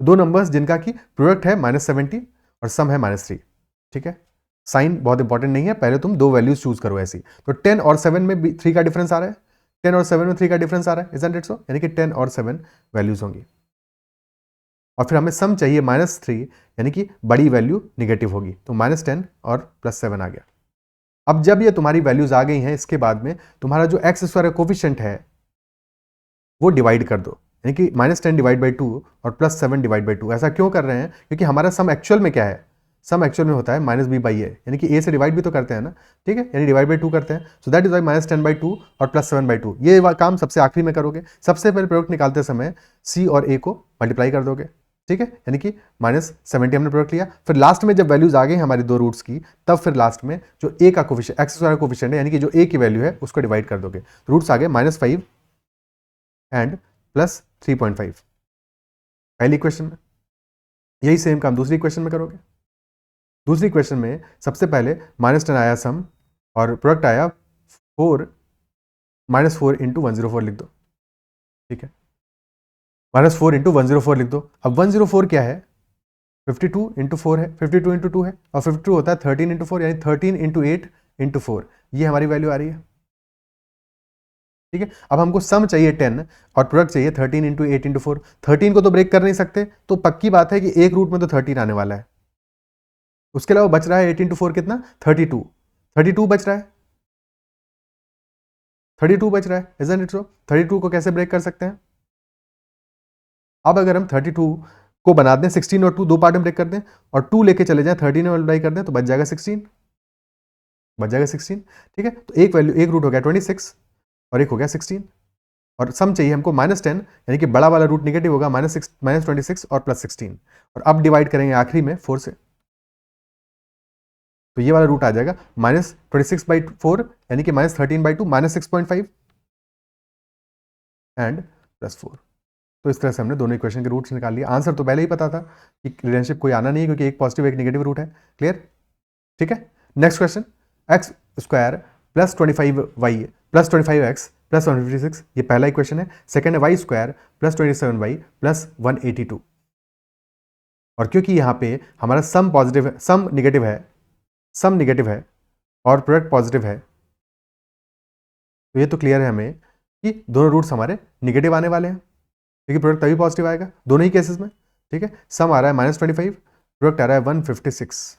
दो नंबर्स जिनका कि प्रोडक्ट है -70 और सम है -3, ठीक है। साइन बहुत इंपॉर्टेंट नहीं है, पहले तुम दो वैल्यूज चूज करो ऐसी, तो 10 और 7 में 3 का डिफरेंस आ रहा है, 10 और 7 में 3 का डिफरेंस आ रहा है, इजंट इट सो, यानी कि 10 और 7 वैल्यूज होंगी, और फिर हमें सम चाहिए -3, यानी कि बड़ी वैल्यू निगेटिव होगी, तो -10 और +7 आ गया। अब जब ये तुम्हारी वैल्यूज आ गई हैं, इसके बाद में तुम्हारा जो एक्स स्क्वायर कोफिशिएंट है वो डिवाइड कर दो, यानी कि -10 डिवाइड बाई 2 और +7 डिवाइड बाई 2। ऐसा क्यों कर रहे हैं, क्योंकि हमारा सम एक्चुअल में क्या है, सम एक्चुअल में होता है -b/a, यानी कि a से डिवाइड भी तो करते हैं ना, ठीक है, यानी डिवाइड बाई 2 करते हैं, सो दैट इज वाई -10/2 और +7/2। ये काम सबसे आखिरी में करोगे, सबसे पहले प्रोडक्ट निकालते समय c और a को मल्टीप्लाई कर दोगे, ठीक है, यानी कि -70 हमने प्रोडक्ट लिया, फिर लास्ट में जब वैल्यूज आ गई हमारी दो रूट्स की, तब फिर लास्ट में जो a का कोफिशिएंट एक्स स्क्वायर कोफिशिएंट है, यानी कि जो a की वैल्यू है उसको डिवाइड कर दोगे, रूट्स आ गए -5 एंड +3.5 पहली इक्वेशन में। यही सेम काम दूसरी इक्वेशन में करोगे, दूसरी क्वेश्चन में सबसे पहले -10 आया सम और प्रोडक्ट आया 4 -4 इंटू 104 लिख दो, ठीक है, -4 इंटू 104 लिख दो। अब 104 क्या है, 52 इंटू 4 है, 52 इंटू 2 है, और 52 होता है 13 इंटू 4, यानी 13 इंटू 8 इंटू 4, ये हमारी वैल्यू आ रही है, ठीक है। अब हमको सम चाहिए 10 और प्रोडक्ट चाहिए 13 इंटू 8 इंटू 4। 13 को तो ब्रेक कर नहीं सकते, तो पक्की बात है कि एक रूट में तो 13 आने वाला है। उसके अलावा बच रहा है 8 इंटू 4 कितना, 32, 32 बच रहा है, 32 बच रहा है, isn't it so? 32 को कैसे ब्रेक कर सकते हैं? अब अगर हम 32 को बना दें 16 और 2 दो पार्ट में ब्रेक कर दें और 2 लेके चले जाएं 13 में मल्टीप्लाई कर दें तो बच जाएगा 16, बच जाएगा 16, ठीक है। तो एक वैल्यू, एक रूट हो गया 26 और एक हो गया 16, और सम चाहिए हमको -10, यानी कि बड़ा वाला रूट निगेटिव होगा, -26 और +16, और अब डिवाइड करेंगे आखिरी में 4 से, तो ये वाला रूट आ जाएगा -26/4, यानी कि -13/2, -6.5 एंड +4। तो इस तरह से हमने दोनों इक्वेशन के रूट्स निकाल लिए। आंसर तो पहले ही पता था कि रिलेशनशिप कोई आना नहीं है, क्योंकि एक पॉजिटिव एक नेगेटिव रूट है। क्लियर, ठीक है। Next question, x² + 25y + 25x + 156, ये पहला इक्वेशन है। सेकंड है y² + 27y + 182, और क्योंकि यहाँ पे हमारा सम पॉजिटिव है, सम निगेटिव है, सम निगेटिव है और प्रोडक्ट पॉजिटिव है, तो ये तो क्लियर है हमें कि दोनों रूट्स हमारे निगेटिव आने वाले हैं, क्योंकि प्रोडक्ट तभी पॉजिटिव आएगा दोनों ही केसेस में, ठीक है। सम आ रहा है -25, प्रोडक्ट आ रहा है 156,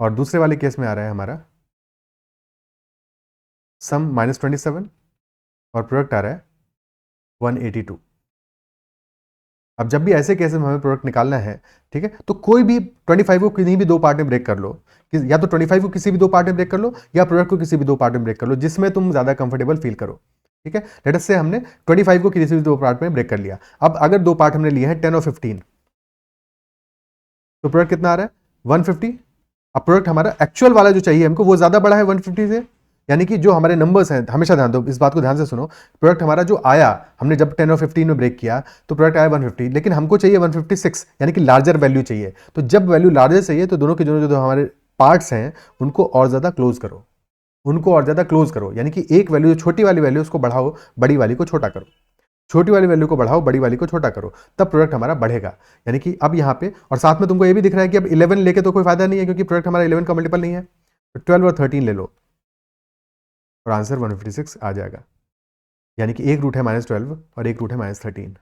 और दूसरे वाले केस में आ रहा है हमारा सम -27 और प्रोडक्ट आ रहा है 182। अब जब भी ऐसे केसेस में हमें प्रोडक्ट निकालना है, ठीक है, तो कोई भी 25 को किसी भी दो पार्ट में ब्रेक कर लो, या तो 25 को किसी भी दो पार्ट में ब्रेक कर लो या प्रोडक्ट को किसी भी दो पार्ट में ब्रेक कर लो, जिसमें तुम ज्यादा कंफर्टेबल फील करो, ठीक है। लेट अस से हमने 25 को किसी भी दो पार्ट में ब्रेक कर लिया। अब अगर दो पार्ट हमने लिए हैं 10 और 15, तो प्रोडक्ट कितना आ रहा है 150। अब प्रोडक्ट हमारा एक्चुअल वाला जो चाहिए हमको वो ज्यादा बड़ा है 150 से, यानी कि जो हमारे नंबर्स हैं, हमेशा ध्यान दो, इस बात को ध्यान से सुनो, प्रोडक्ट हमारा जो आया, हमने जब 10 और 15 में ब्रेक किया तो प्रोडक्ट आया 150, लेकिन हमको चाहिए 156, यानी कि लार्जर वैल्यू चाहिए। तो जब वैल्यू लार्जर चाहिए तो दोनों के दोनों जो हमारे पार्ट्स हैं उनको और ज्यादा क्लोज करो, उनको और ज्यादा क्लोज करो, यानी कि एक वैल्यू जो छोटी वाली वैल्यू उसको बढ़ाओ, बड़ी वाली को छोटा करो, छोटी वाली वैल्यू को बढ़ाओ, बड़ी वाली को छोटा करो, तब प्रोडक्ट हमारा बढ़ेगा। यानी कि अब यहाँ पे, और साथ में तुमको ये भी दिख रहा है कि अब 11 लेके तो कोई फायदा नहीं है, क्योंकि प्रोडक्ट हमारा 11 का मल्टीपल नहीं है, तो 12 और 13 ले लो और आंसर 156 आ जाएगा। यानी कि एक रूट है -12 और एक रूट है -13।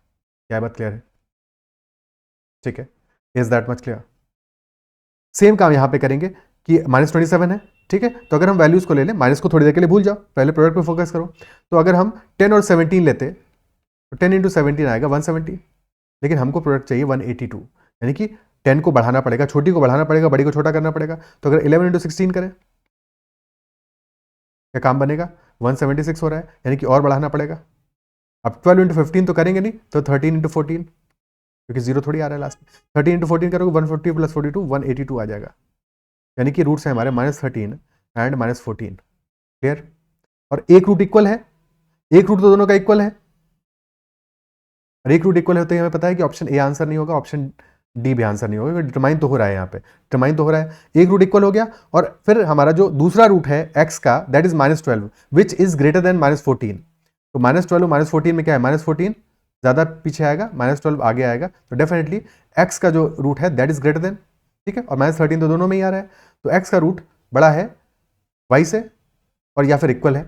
क्या बात क्लियर है? ठीक है, is that much clear? Same काम यहाँ पे करेंगे कि -27 है, ठीक है, तो अगर हम वैल्यूज को ले लें, माइनस को थोड़ी देर के लिए भूल जाओ, पहले प्रोडक्ट पे फोकस करो। तो अगर हम 10 और 17 लेते तो 10 इंटू 17 आएगा 170, लेकिन हमको प्रोडक्ट चाहिए 182, यानी कि 10 को बढ़ाना पड़ेगा, छोटी को बढ़ाना पड़ेगा, बड़ी को छोटा करना पड़ेगा। तो अगर 11 इंटू 16 करें, क्या काम बनेगा? 176 हो रहा है, यानी कि और बढ़ाना पड़ेगा। अब 12 इंटू 15 तो करेंगे नहीं, तो 13 इंटू 14, क्योंकि जीरो थोड़ी आ रहा है लास्ट में, 13 इंटू 14 करोगे 150 + 42 182 आ जाएगा। यानी कि रूट्स है हमारे -13 एंड -14। क्लियर? और एक रूट इक्वल है, एक रूट तो दोनों का इक्वल है, और एक रूट इक्वल होते ही हमें पता है कि ऑप्शन ए आंसर नहीं होगा, ऑप्शन डी भी आंसर नहीं होगा, डिटरमाइन तो हो रहा है यहाँ पे, डिटरमाइन तो हो रहा है। एक रूट इक्वल हो गया, और फिर हमारा जो दूसरा रूट है x का, that is -12 which is greater than -14। तो -12 -14 में क्या है? -14 ज्यादा पीछे आएगा, -12 आगे आएगा, तो डेफिनेटली x का जो रूट है दैट इज ग्रेटर देन, ठीक है, और -13 तो दोनों में ही आ रहा है, तो x का रूट बड़ा है y से और या फिर इक्वल है,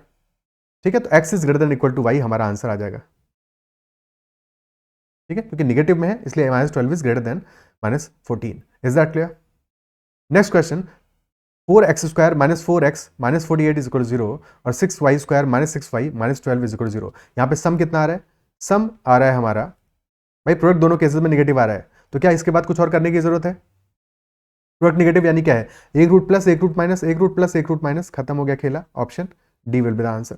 ठीक है। तो x is greater than equal to y हमारा आंसर आ जाएगा, ठीक है, क्योंकि निगेटिव में है इसलिए -12 is greater than -14। Is that clear? Next question, 4x² - 4x - 48 is equal to 0 और 6y² - 6y - 12 is equal to 0। यहाँ पे सम कितना आ रहा है? सम आ रहा है हमारा, भाई प्रोडक्ट दोनों केसेस में निगेटिव आ रहा है, तो क्या इसके बाद कुछ और करने की जरूरत है? प्रोडक्ट निगेटिव यानी क्या है? एक रूट प्लस एक रूट माइनस, एक रूट प्लस एक रूट माइनस, खत्म हो गया खेला, option D will be the answer.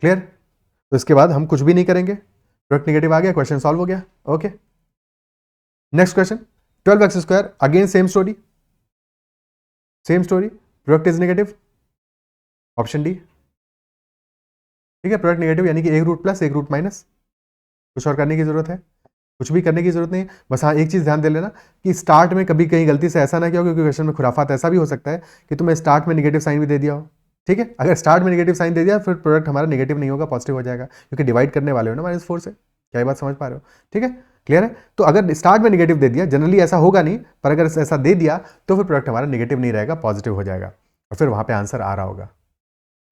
Clear? तो इसके बाद हम कुछ भी नहीं करेंगे, प्रोडक्ट निगेटिव आ गया, क्वेश्चन सॉल्व हो गया। Okay, next question, 12x², again same story, same story, product is negative, option D, ठीक है, प्रोडक्ट नेगेटिव यानी कि एक रूट प्लस एक रूट माइनस, कुछ और करने की जरूरत है? कुछ भी करने की जरूरत नहीं है। बस हाँ एक चीज़ ध्यान दे लेना कि स्टार्ट में कभी कहीं गलती से ऐसा ना किया हो, क्योंकि क्वेश्चन में खुराफात ऐसा भी हो सकता है कि तुम्हें स्टार्ट में नेगेटिव साइन भी दे दिया हो। ठीक है, अगर स्टार्ट में नेगेटिव साइन दे दिया फिर प्रोडक्ट हमारा नेगेटिव नहीं होगा, पॉजिटिव हो जाएगा, क्योंकि डिवाइड करने वाले हो ना -4 से। क्या ये बात समझ पा रहे हो? ठीक है, क्लियर है? तो अगर स्टार्ट में नेगेटिव दे दिया, जनरली ऐसा होगा नहीं, पर अगर ऐसा दे दिया तो फिर प्रोडक्ट हमारा नेगेटिव नहीं रहेगा, पॉजिटिव हो जाएगा, और फिर वहाँ पे आंसर आ रहा होगा।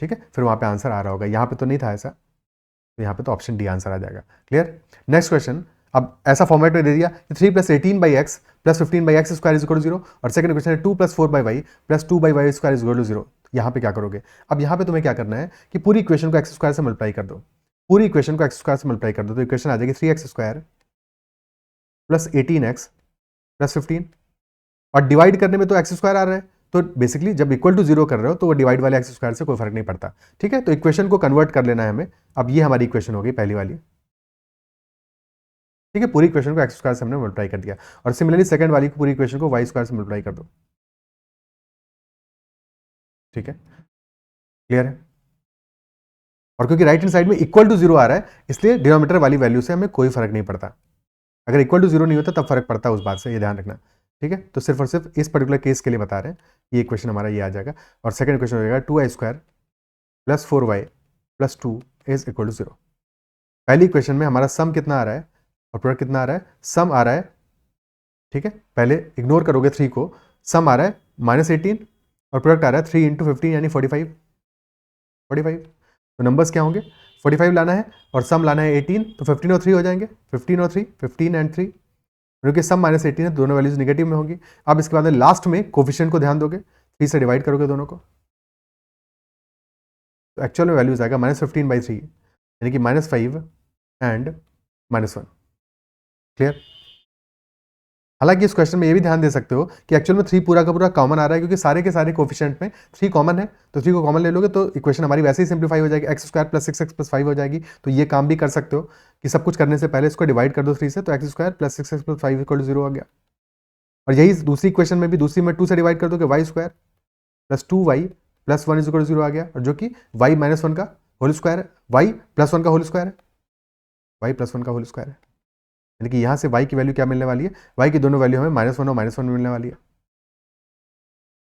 ठीक है, फिर वहाँ पे आंसर आ रहा होगा, यहाँ पे तो नहीं था ऐसा, तो यहाँ पे तो ऑप्शन डी आंसर आ जाएगा। क्लियर? नेक्स्ट क्वेश्चन, अब ऐसा फॉर्मेट में दे दिया 3 + 18/x + 15/x² = 0, और सेकंड क्वेश्चन है 2 + 4/y + 2/y² = 0। यहाँ पे क्या करोगे? अब यहाँ पे तुम्हें क्या करना है कि पूरी इक्वेशन को x² से मल्टीप्लाई कर दो, पूरी इक्वेशन को x² से मल्टीप्लाई कर दो, तो इक्वेशन आ जाएगी 3x² + 18x + 15, और डिवाइड करने में तो x² आ रहा है, तो बेसिकली जब इक्वल टू 0 कर रहे हो तो वो डिवाइड वाले x² से कोई फर्क नहीं पड़ता। ठीक है, तो इक्वेशन को कन्वर्ट कर लेना है हमें। अब ये हमारी इक्वेशन होगी पहली वाली। ठीक है, पूरी इक्वेशन को x² से हमने मल्टीप्लाई कर दिया, और सिमिलरली सेकंड वाली पूरी इक्वेशन को y² से मल्टीप्लाई कर दो। ठीक है, क्लियर है? और क्योंकि राइट हैंड साइड में इक्वल टू 0 आ रहा है, इसलिए डिनोमिनेटर वाली वैल्यू से हमें कोई फर्क नहीं पड़ता। अगर इक्वल टू 0 नहीं होता तब फर्क पड़ता है उस बात से, ये ध्यान रखना। ठीक है, तो सिर्फ और सिर्फ इस पर्टिकुलर केस के लिए बता रहे हैं, ये इक्वेशन हमारा ये आ जाएगा, और सेकंड इक्वेशन हो जाएगा 2i² + 4y + 2 = 0। पहली इक्वेशन में हमारा सम कितना आ रहा है और प्रोडक्ट कितना आ रहा है? सम आ रहा है, ठीक है, पहले इग्नोर करोगे 3 को, सम आ रहा है -18 और प्रोडक्ट आ रहा है 3 × 15 यानी 45। तो नंबर्स क्या होंगे? 45 लाना है और सम लाना है 18, तो 15 और 3 हो जाएंगे, 15 और 3, 15 एंड 3, क्योंकि सम -18 है, दोनों वैल्यूज नेगेटिव में होंगी। अब इसके बाद लास्ट में कोफिशिएंट को ध्यान दोगे, 3 से डिवाइड करोगे दोनों को, तो एक्चुअल में वैल्यूज आएगा -15/3, यानी कि -5 एंड -1। क्लियर? हालांकि इस क्वेश्चन में ये भी ध्यान दे सकते हो कि एक्चुअल में 3 पूरा का पूरा कॉमन आ रहा है, क्योंकि सारे के सारे कोफिशिएंट में 3 कॉमन है, तो 3 को कॉमन ले लोगे तो इक्वेशन हमारी वैसे ही सिंप्लीफाई हो जाएगी, x² + 6x + 5 हो जाएगी। तो ये काम भी कर सकते हो कि सब कुछ करने से पहले इसको डिवाइड कर दो 3 से, तो x² + 6x + 5 = 0 हो गया। और यही दूसरी इक्वेशन में भी दूसरी में 2 से डिवाइड कर दो कि y² + 2y + 1 = 0 आ गया, और जो कि y - 1 का होल स्क्वायर है, y + 1 का होल स्क्वायर है, y + 1 का होल स्क्वायर है, यानी कि यहाँ से y की वैल्यू क्या मिलने वाली है? y की दोनों वैल्यू हमें -1 और -1 मिलने वाली है,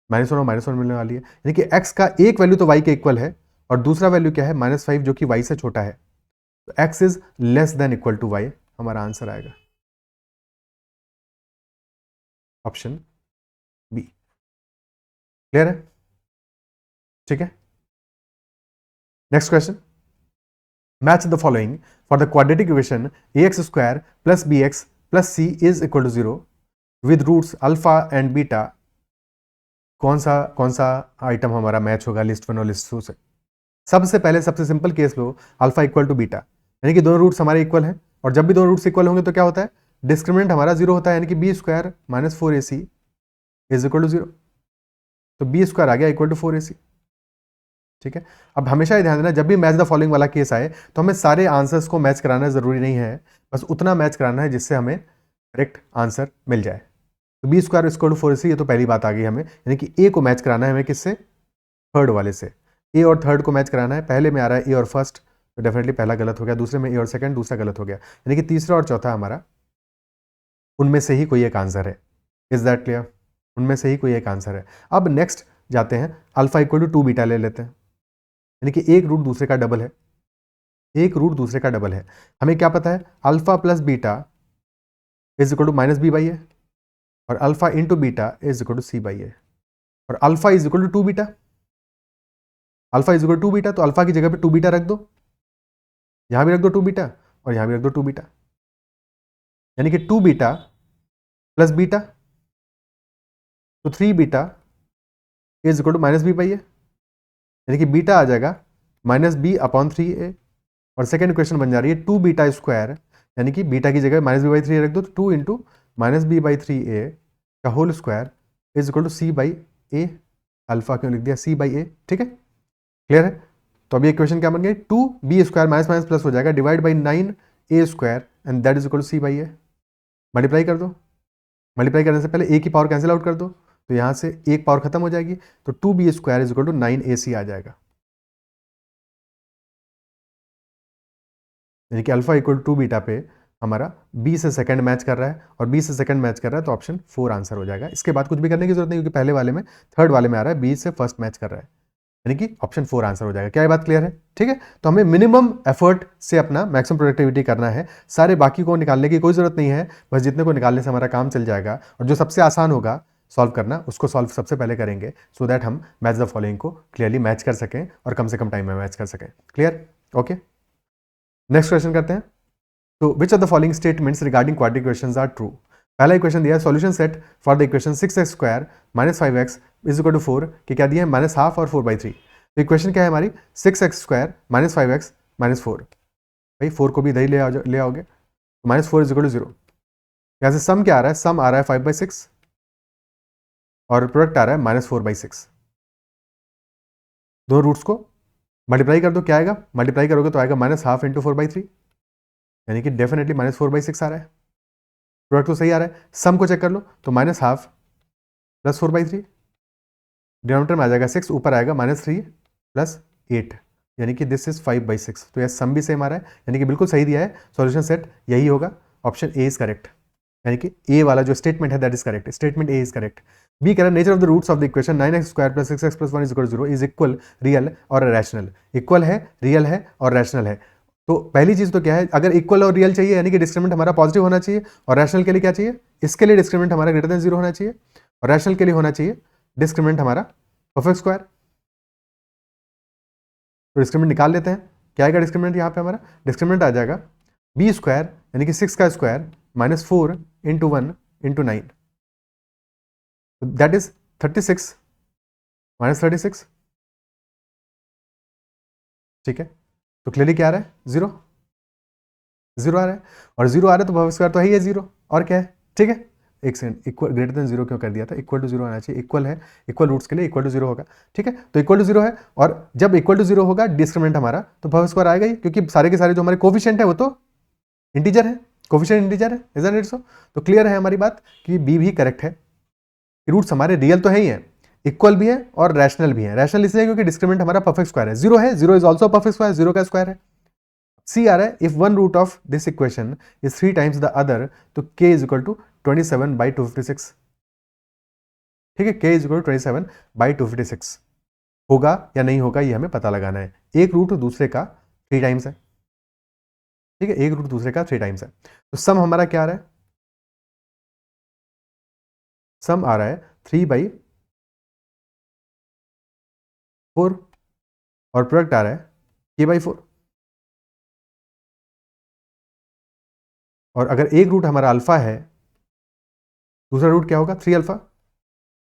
-1 और -1 मिलने वाली है, यानी कि x का एक वैल्यू तो y के इक्वल है, और दूसरा वैल्यू क्या है? -5, जो कि y से छोटा है, तो x is less than equal to y, हमारा आंसर आएगा ऑप्शन बी। क्लियर है? ठीक है, next question, match the following for the quadratic equation ax² + bx + c = 0 with roots alpha and beta. कौन सा आइटम हमारा मैच होगा लिस्ट 1 और लिस्ट 2 से? सबसे पहले सबसे सिंपल केस लो, अल्फा इक्वल टू बीटा, यानी कि दोनों रूट्स हमारे इक्वल हैं, और जब भी दोनों रूट्स इक्वल होंगे तो क्या होता है? डिस्क्रिमिनेंट हमारा 0 होता है, यानी कि b² - 4ac = 0, तो b² आ गया इक्वल टू 4ac। ठीक है, अब हमेशा ये ध्यान देना, जब भी मैच द फॉलोइंग वाला केस आए तो हमें सारे आंसर्स को मैच कराना जरूरी नहीं है, बस उतना मैच कराना है जिससे हमें करेक्ट आंसर मिल जाए। तो b² = 4ac, ये तो पहली बात आ गई हमें, यानी कि a को मैच कराना है हमें किससे? थर्ड वाले से। ए और थर्ड को मैच कराना है, पहले में आ रहा है ए और फर्स्ट, तो डेफिनेटली पहला गलत हो गया, दूसरे में ए और सेकंड, दूसरा गलत हो गया, यानी कि तीसरा और चौथा हमारा उनमें से ही कोई एक आंसर है। Is that clear? उनमें से ही कोई एक आंसर है। अब नेक्स्ट जाते हैं, अल्फा इक्वल टू 2 बीटा ले लेते हैं, यानी कि एक रूट दूसरे का डबल है, एक रूट दूसरे का डबल है। हमें क्या पता है? Alpha plus beta is equal to -b/a, और alpha into beta is equal to c/a, और alpha is equal to 2 beta, alpha is equal to 2 beta, तो अल्फा की जगह पे 2 बीटा रख दो, यहां भी रख दो 2 बीटा, और यहां भी रख दो 2 बीटा, यानी कि 2 बीटा प्लस बीटा, तो 3 beta is equal to -b/a, यानी कि बीटा आ जाएगा -b/3a, और सेकेंड इक्वेशन बन जा रही है 2 बीटा स्क्वायर, यानी कि बीटा की जगह -b/3 रख दो, तो 2 इंटू -b/3a का whole square is equal to c/a, alpha क्यों लिख दिया? c/a। ठीक है, क्लियर है? तो अभी इक्वेशन क्या बन गई? 2b² माइनस प्लस हो जाएगा, divide by 9a² and that is equal to c/a। Multiply कर दो, मल्टीप्लाई करने से पहले a की पावर कैंसिल आउट कर दो, तो यहां से एक पावर खत्म हो जाएगी, तो 2b² is equal to 9ac आ जाएगा, यानी कि अल्फा इक्वल टू 2 बीटा पे हमारा बी से सेकंड मैच कर रहा है और बी से सेकंड मैच कर रहा है, तो ऑप्शन 4 आंसर हो जाएगा। इसके बाद कुछ भी करने की जरूरत नहीं, क्योंकि पहले वाले में थर्ड वाले में आ रहा है बी से फर्स्ट मैच कर रहा है, यानी कि ऑप्शन 4 आंसर हो जाएगा। क्या ये बात क्लियर है? ठीक है, तो हमें मिनिमम एफर्ट से अपना मैक्सिमम प्रोडक्टिविटी करना है, सारे बाकी को निकालने की कोई जरूरत नहीं है, बस जितने को निकालने से हमारा काम चल जाएगा, और जो सबसे आसान होगा सॉल्व करना उसको सॉल्व सबसे पहले करेंगे, सो दैट हम मैच द फॉलोइंग को क्लियरली मैच कर सकें और कम से कम टाइम में मैच कर सकें। क्लियर? ओके, नेक्स्ट क्वेश्चन करते हैं। तो which of the following statements regarding quadratic equations are true? पहला इक्वेशन दिया है, solution set for the equation 6x square minus 5x is equal to 4 कि क्या दिया है, -12 और 4/3। तो इक्वेशन क्या है हमारी, 6x square minus 5x minus 4। भाई 4 को भी इधर ही ले आओगे, तो -4 इज इक्वल टू 0। यहाँ से सम क्या आ रहा है, सम आ रहा है 5/6 और प्रोडक्ट आ रहा है -4/6। दो रूट्स को मल्टीप्लाई कर दो, क्या आएगा, मल्टीप्लाई करोगे तो आएगा -12 इंटू 4/3, यानी कि डेफिनेटली -4/6 आ रहा है। प्रोडक्ट तो सही आ रहा है, सम को चेक कर लो तो -12 प्लस 4/3, डिनोमिनेटर में आ जाएगा 6, ऊपर आएगा -3 प्लस 8, यानी कि दिस इज 5/6। तो यह सम भी सेम आ रहा है, यानी कि बिल्कुल सही दिया है, सॉल्यूशन सेट यही होगा, ऑप्शन ए इज करेक्ट, यानी कि ए वाला जो स्टेटमेंट है that is correct, statement A is correct. B कह रहा है nature of the roots of the equation 9x square plus 6x plus 1 is equal to 0 is equal, real और rational. Equal है, रियल है और रैशनल है। तो पहली चीज तो क्या है, अगर इक्वल और रियल चाहिए यानी कि डिस्क्रिमिनेंट हमारा पॉजिटिव होना चाहिए, और रैशनल के लिए क्या चाहिए, इसके लिए डिस्क्रिमिनेंट हमारा ग्रेटर देन 0 होना चाहिए, और रैशनल के लिए होना चाहिए डिस्क्रिमिनेंट हमारा परफेक्ट स्क्वायर। तो डिस्क्रिमिनेंट निकाल लेते हैं, क्या आएगा डिस्क्रिमिनेंट, यहाँ पे हमारा डिस्क्रिमिनेंट आ जाएगा बी स्क्वायर यानी कि 6 का square minus 4 into 1 into 9, that is 36 minus 36। ठीक है, तो क्लियरली क्या आ रहा है, 0 आ रहा है, और 0 आ रहा है तो परफेक्ट स्क्वायर तो है ही है 0, और क्या है। ठीक है, एक सेकंड, इक्वल ग्रेटर देन 0 क्यों कर दिया था, इक्वल टू 0 आना चाहिए, इक्वल है, इक्वल रूट्स के लिए इक्वल टू 0 होगा। ठीक है, तो इक्वल टू 0 है, और जब इक्वल टू 0 होगा डिस्क्रिमिनेंट हमारा, तो परफेक्ट स्क्वायर आएगा ही, क्योंकि सारे के सारे जो हमारे कोफिशिएंट है वो तो इंटीजर है, कोफिशिएंट इंटीजर है, इजंट इट सो? तो क्लियर है हमारी बात कि बी भी करेक्ट है, रूट्स हमारे रियल तो है ही है, इक्वल भी है और रैशनल भी है। रैशनल इसलिए क्योंकि डिस्क्रिमिनेंट हमारा परफेक्ट स्क्वायर है, 0 है, 0 इज ऑल्सो परफेक्ट स्क्वायर, 0 का स्क्वायर है। सी आ रहा है, if one root of this equation is 3 times the other, तो k इज इक्वल टू 27/256। ठीक है, k इज इक्वल टू 27/256 होगा या नहीं होगा, ये हमें पता लगाना है। एक रूट दूसरे का 3 टाइम्स है, ठीक है, एक रूट दूसरे का 3 टाइम्स है। तो सम हमारा क्या आ रहा है, सम आ रहा है 3/4 और प्रोडक्ट आ रहा है k/4। और अगर एक रूट हमारा अल्फा है, दूसरा रूट क्या होगा, 3 अल्फा,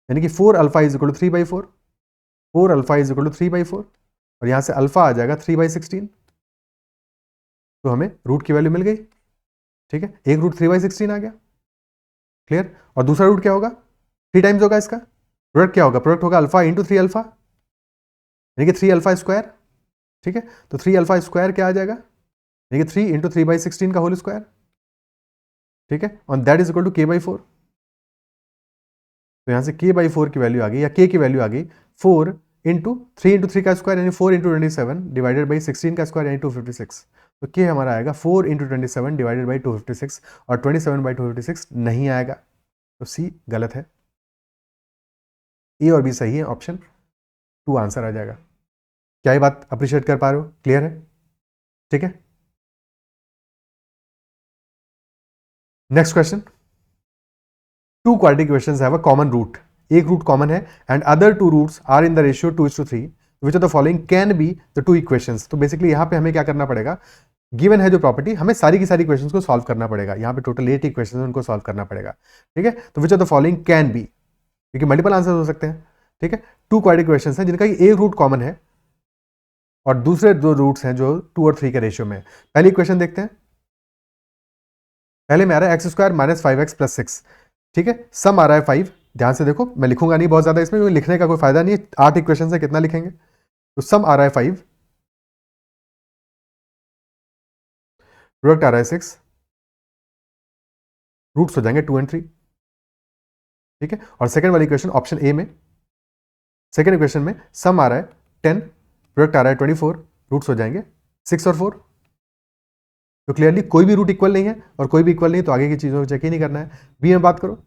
यानी कि 4 alpha is equal to 3/4, 4 alpha is equal to 3/4, और यहां से अल्फा आ जाएगा 3/16, तो हमें रूट की वैल्यू मिल गई। ठीक है, एक रूट 3/16 आ गया, क्लियर। और दूसरा रूट क्या होगा, 3 टाइम्स होगा इसका, प्रोडक्ट क्या होगा, प्रोडक्ट होगा अल्फा इंटू 3 अल्फा, यानी कि 3 अल्फा स्क्वायर। ठीक है, तो 3 अल्फा स्क्वायर क्या आ जाएगा, यानी कि 3 इंटू 3/16 का होल स्क्वायर। ठीक है, और that is equal to k/4। तो यहां से k/4 की वैल्यू आ गई, या k की वैल्यू आ गई 4 इंटू 3 इंटू 3 का स्क्वायर यानी 4 इंटू 27 डिवाइडेड बाई 16 का स्क्वायर यानी 256। तो k हमारा आएगा 4 इंटू 27 डिवाइडेड बाई 256, और 27/256 नहीं आएगा, तो सी गलत है, ए और बी सही है, ऑप्शन 2 आंसर आ जाएगा। क्या ये बात अप्रिशिएट कर पा रहे हो, क्लियर है? ठीक है, next question, two quadratic equations have a common root, एक रूट कॉमन है, and other two roots are in the ratio 2:3, which of the following can be the two equations. तो बेसिकली यहां पे हमें क्या करना पड़ेगा, गिवन है जो प्रॉपर्टी, हमें सारी की सारी इक्वेशंस को सॉल्व करना पड़ेगा। यहाँ पे टोटल 8 इक्वेशंस हैं, उनको सॉल्व करना पड़ेगा। ठीक है, तो which of the following can B, क्योंकि मल्टीपल आंसर हो सकते हैं। ठीक है, टू क्वाड्रेटिक इक्वेशंस हैं जिनका एक रूट कॉमन है और दूसरे दो रूट्स हैं जो 2 और 3 के रेशियो में है। पहली इक्वेशन देखते हैं, पहले में आ रहा है x square minus 5x plus 6। ठीक है, सम आ रहा है 5, ध्यान से देखो, मैं लिखूंगा नहीं बहुत ज्यादा इसमें, क्योंकि लिखने का कोई फायदा नहीं है, 8 इक्वेशन है, कितना लिखेंगे। तो सम आ रहा है 5, प्रोडक्ट आ रहा है 6, रूट्स हो जाएंगे 2 और 3। ठीक है, और सेकंड वाली इक्वेशन ऑप्शन ए में, सेकंड इक्वेशन में सम आ रहा है 10, प्रोडक्ट आ रहा है 24, रूट्स हो जाएंगे 6 और 4। तो क्लियरली कोई भी रूट इक्वल नहीं है और कोई भी इक्वल नहीं, तो आगे की चीज़ों को चेक ही नहीं करना है। बी में बात करो,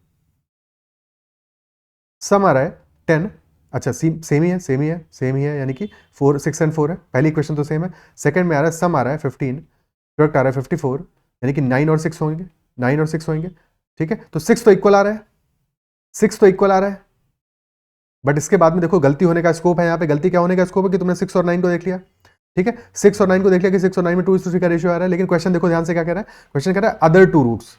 सम आ रहा है 10, अच्छा सेम ही है यानी कि 4 6 एंड 4 है, पहली इक्वेशन तो सेम है। सेकंड में आ रहा है सम आ रहा है 15, प्रोडक्ट आ रहा है 54, यानी कि 9 और 6 होंगे, 9 और 6 होंगे, ठीक है। तो 6 तो इक्वल आ रहा है, 6 तो इक्वल आ रहा है, बट इसके बाद में देखो गलती होने का स्कोप है। यहाँ पे गलती क्या होने का स्कोप है कि तुमने 6 और 9 को देख लिया, ठीक है, 6 और 9 को देख लिया कि 6 और 9 में 2:3 का रेशियो आ रहा है, लेकिन क्वेश्चन देखो ध्यान से क्या कह रहा है, क्वेश्चन कह रहा है other two roots,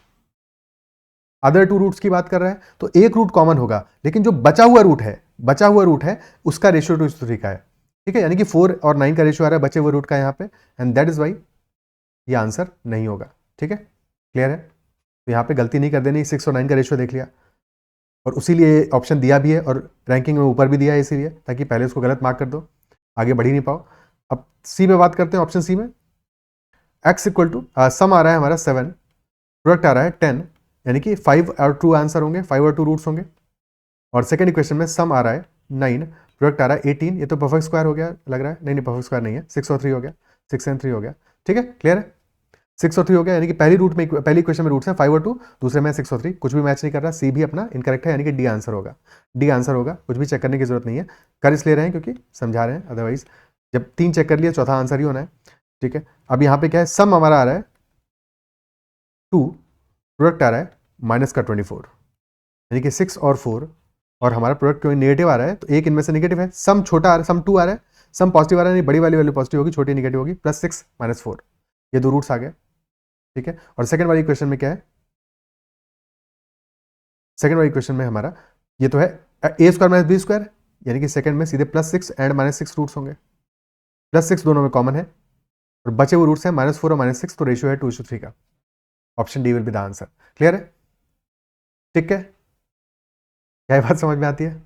other two roots की बात कर रहा है, तो एक रूट कॉमन होगा, लेकिन जो बचा हुआ रूट है उसका रेशियो 2:3 का है, ठीक है, यानी कि 4 और 9 का रेशियो आ रहा है बचे हुए रूट का यहाँ पे, एंड दैट इज वाई ये आंसर नहीं होगा, ठीक है, क्लियर है। तो यहाँ पे गलती नहीं कर देनी, 6 और 9 का रेशियो देख लिया और उसी लिए ऑप्शन दिया भी है और रैंकिंग में ऊपर भी दिया है, इसीलिए ताकि पहले उसको गलत मार्क कर दो, आगे बढ़ ही नहीं पाओ। अब सी में बात करते हैं, ऑप्शन सी में x इक्वल टू सम आ रहा है हमारा 7, प्रोडक्ट आ रहा है 10, यानी कि 5 और 2 आंसर होंगे, 5 और 2 रूट्स होंगे। और सेकंड इक्वेशन में सम आ रहा है 9, प्रोडक्ट आ रहा है 18, ये तो परफेक्ट स्क्वायर हो गया लग रहा है, नहीं परफेक्ट स्क्वायर नहीं है, 6 और 3 हो गया, 6 एंड 3 हो गया, ठीक है, क्लियर है, 6 और 3 हो गया, यानी कि पहली इक्वेशन में रूट्स है 5 और 2, दूसरे में 6 और 3, कुछ भी मैच नहीं कर रहा, सी भी अपना इनकरेक्ट है, यानी कि डी आंसर होगा, डी आंसर होगा, कुछ भी चेक करने की जरूरत नहीं है, कर इसलिए रहे हैं क्योंकि समझा रहे हैं, अदरवाइज जब 3 चेक कर लिया चौथा आंसर ही होना है, ठीक है। अब यहाँ पे क्या है, सम हमारा आ रहा है 2, प्रोडक्ट आ रहा है माइनस का 24, यानी कि 6 और 4, और हमारा प्रोडक्ट क्यों नेगेटिव आ रहा है, तो एक इनमें से नेगेटिव है, सम छोटा आ रहा है, सम 2 आ रहा है, सम पॉजिटिव आ रहा है, नहीं बड़ी वाली वैल्यू पॉजिटिव होगी, छोटी नेगेटिव होगी, प्लस 6 माइनस 4, ये दो रूट्स आ गए, ठीक है। और सेकंड वाली क्वेश्चन में क्या है, सेकंड वाली क्वेश्चन में हमारा ये तो है ए स्क्वायर माइनस बी स्क्वायर, यानी कि सेकंड में सीधे प्लस 6 एंड माइनस 6 रूट्स होंगे, प्लस 6 दोनों में कॉमन है और बचे हुए रूट्स हैं माइनस 4 और माइनस 6, तो रेशियो है 2:3 का, option D will be the answer, clear है, ठीक है, क्या बात समझ में आती है।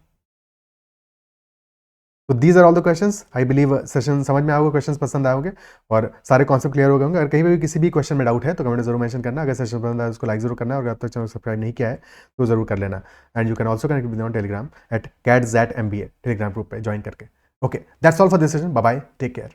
तो these are all the questions, I believe session समझ में आओगे, क्वेश्चंस पसंद आओगे और सारे कॉन्सेप्ट क्लियर हो गए होंगे। अगर कहीं भी किसी भी क्वेश्चन में डाउट है तो कमेंट जरूर मेंशन करना, अगर सेशन पसंद आए उसको लाइक जरूर करना, और अगर अब तक चैनल सब्सक्राइब नहीं किया है तो जरूर कर लेना। And you can also connect with on Telegram @CATZATMBA Telegram group पे ज्वाइन करके। Okay, that's all for this session, bye bye, take care.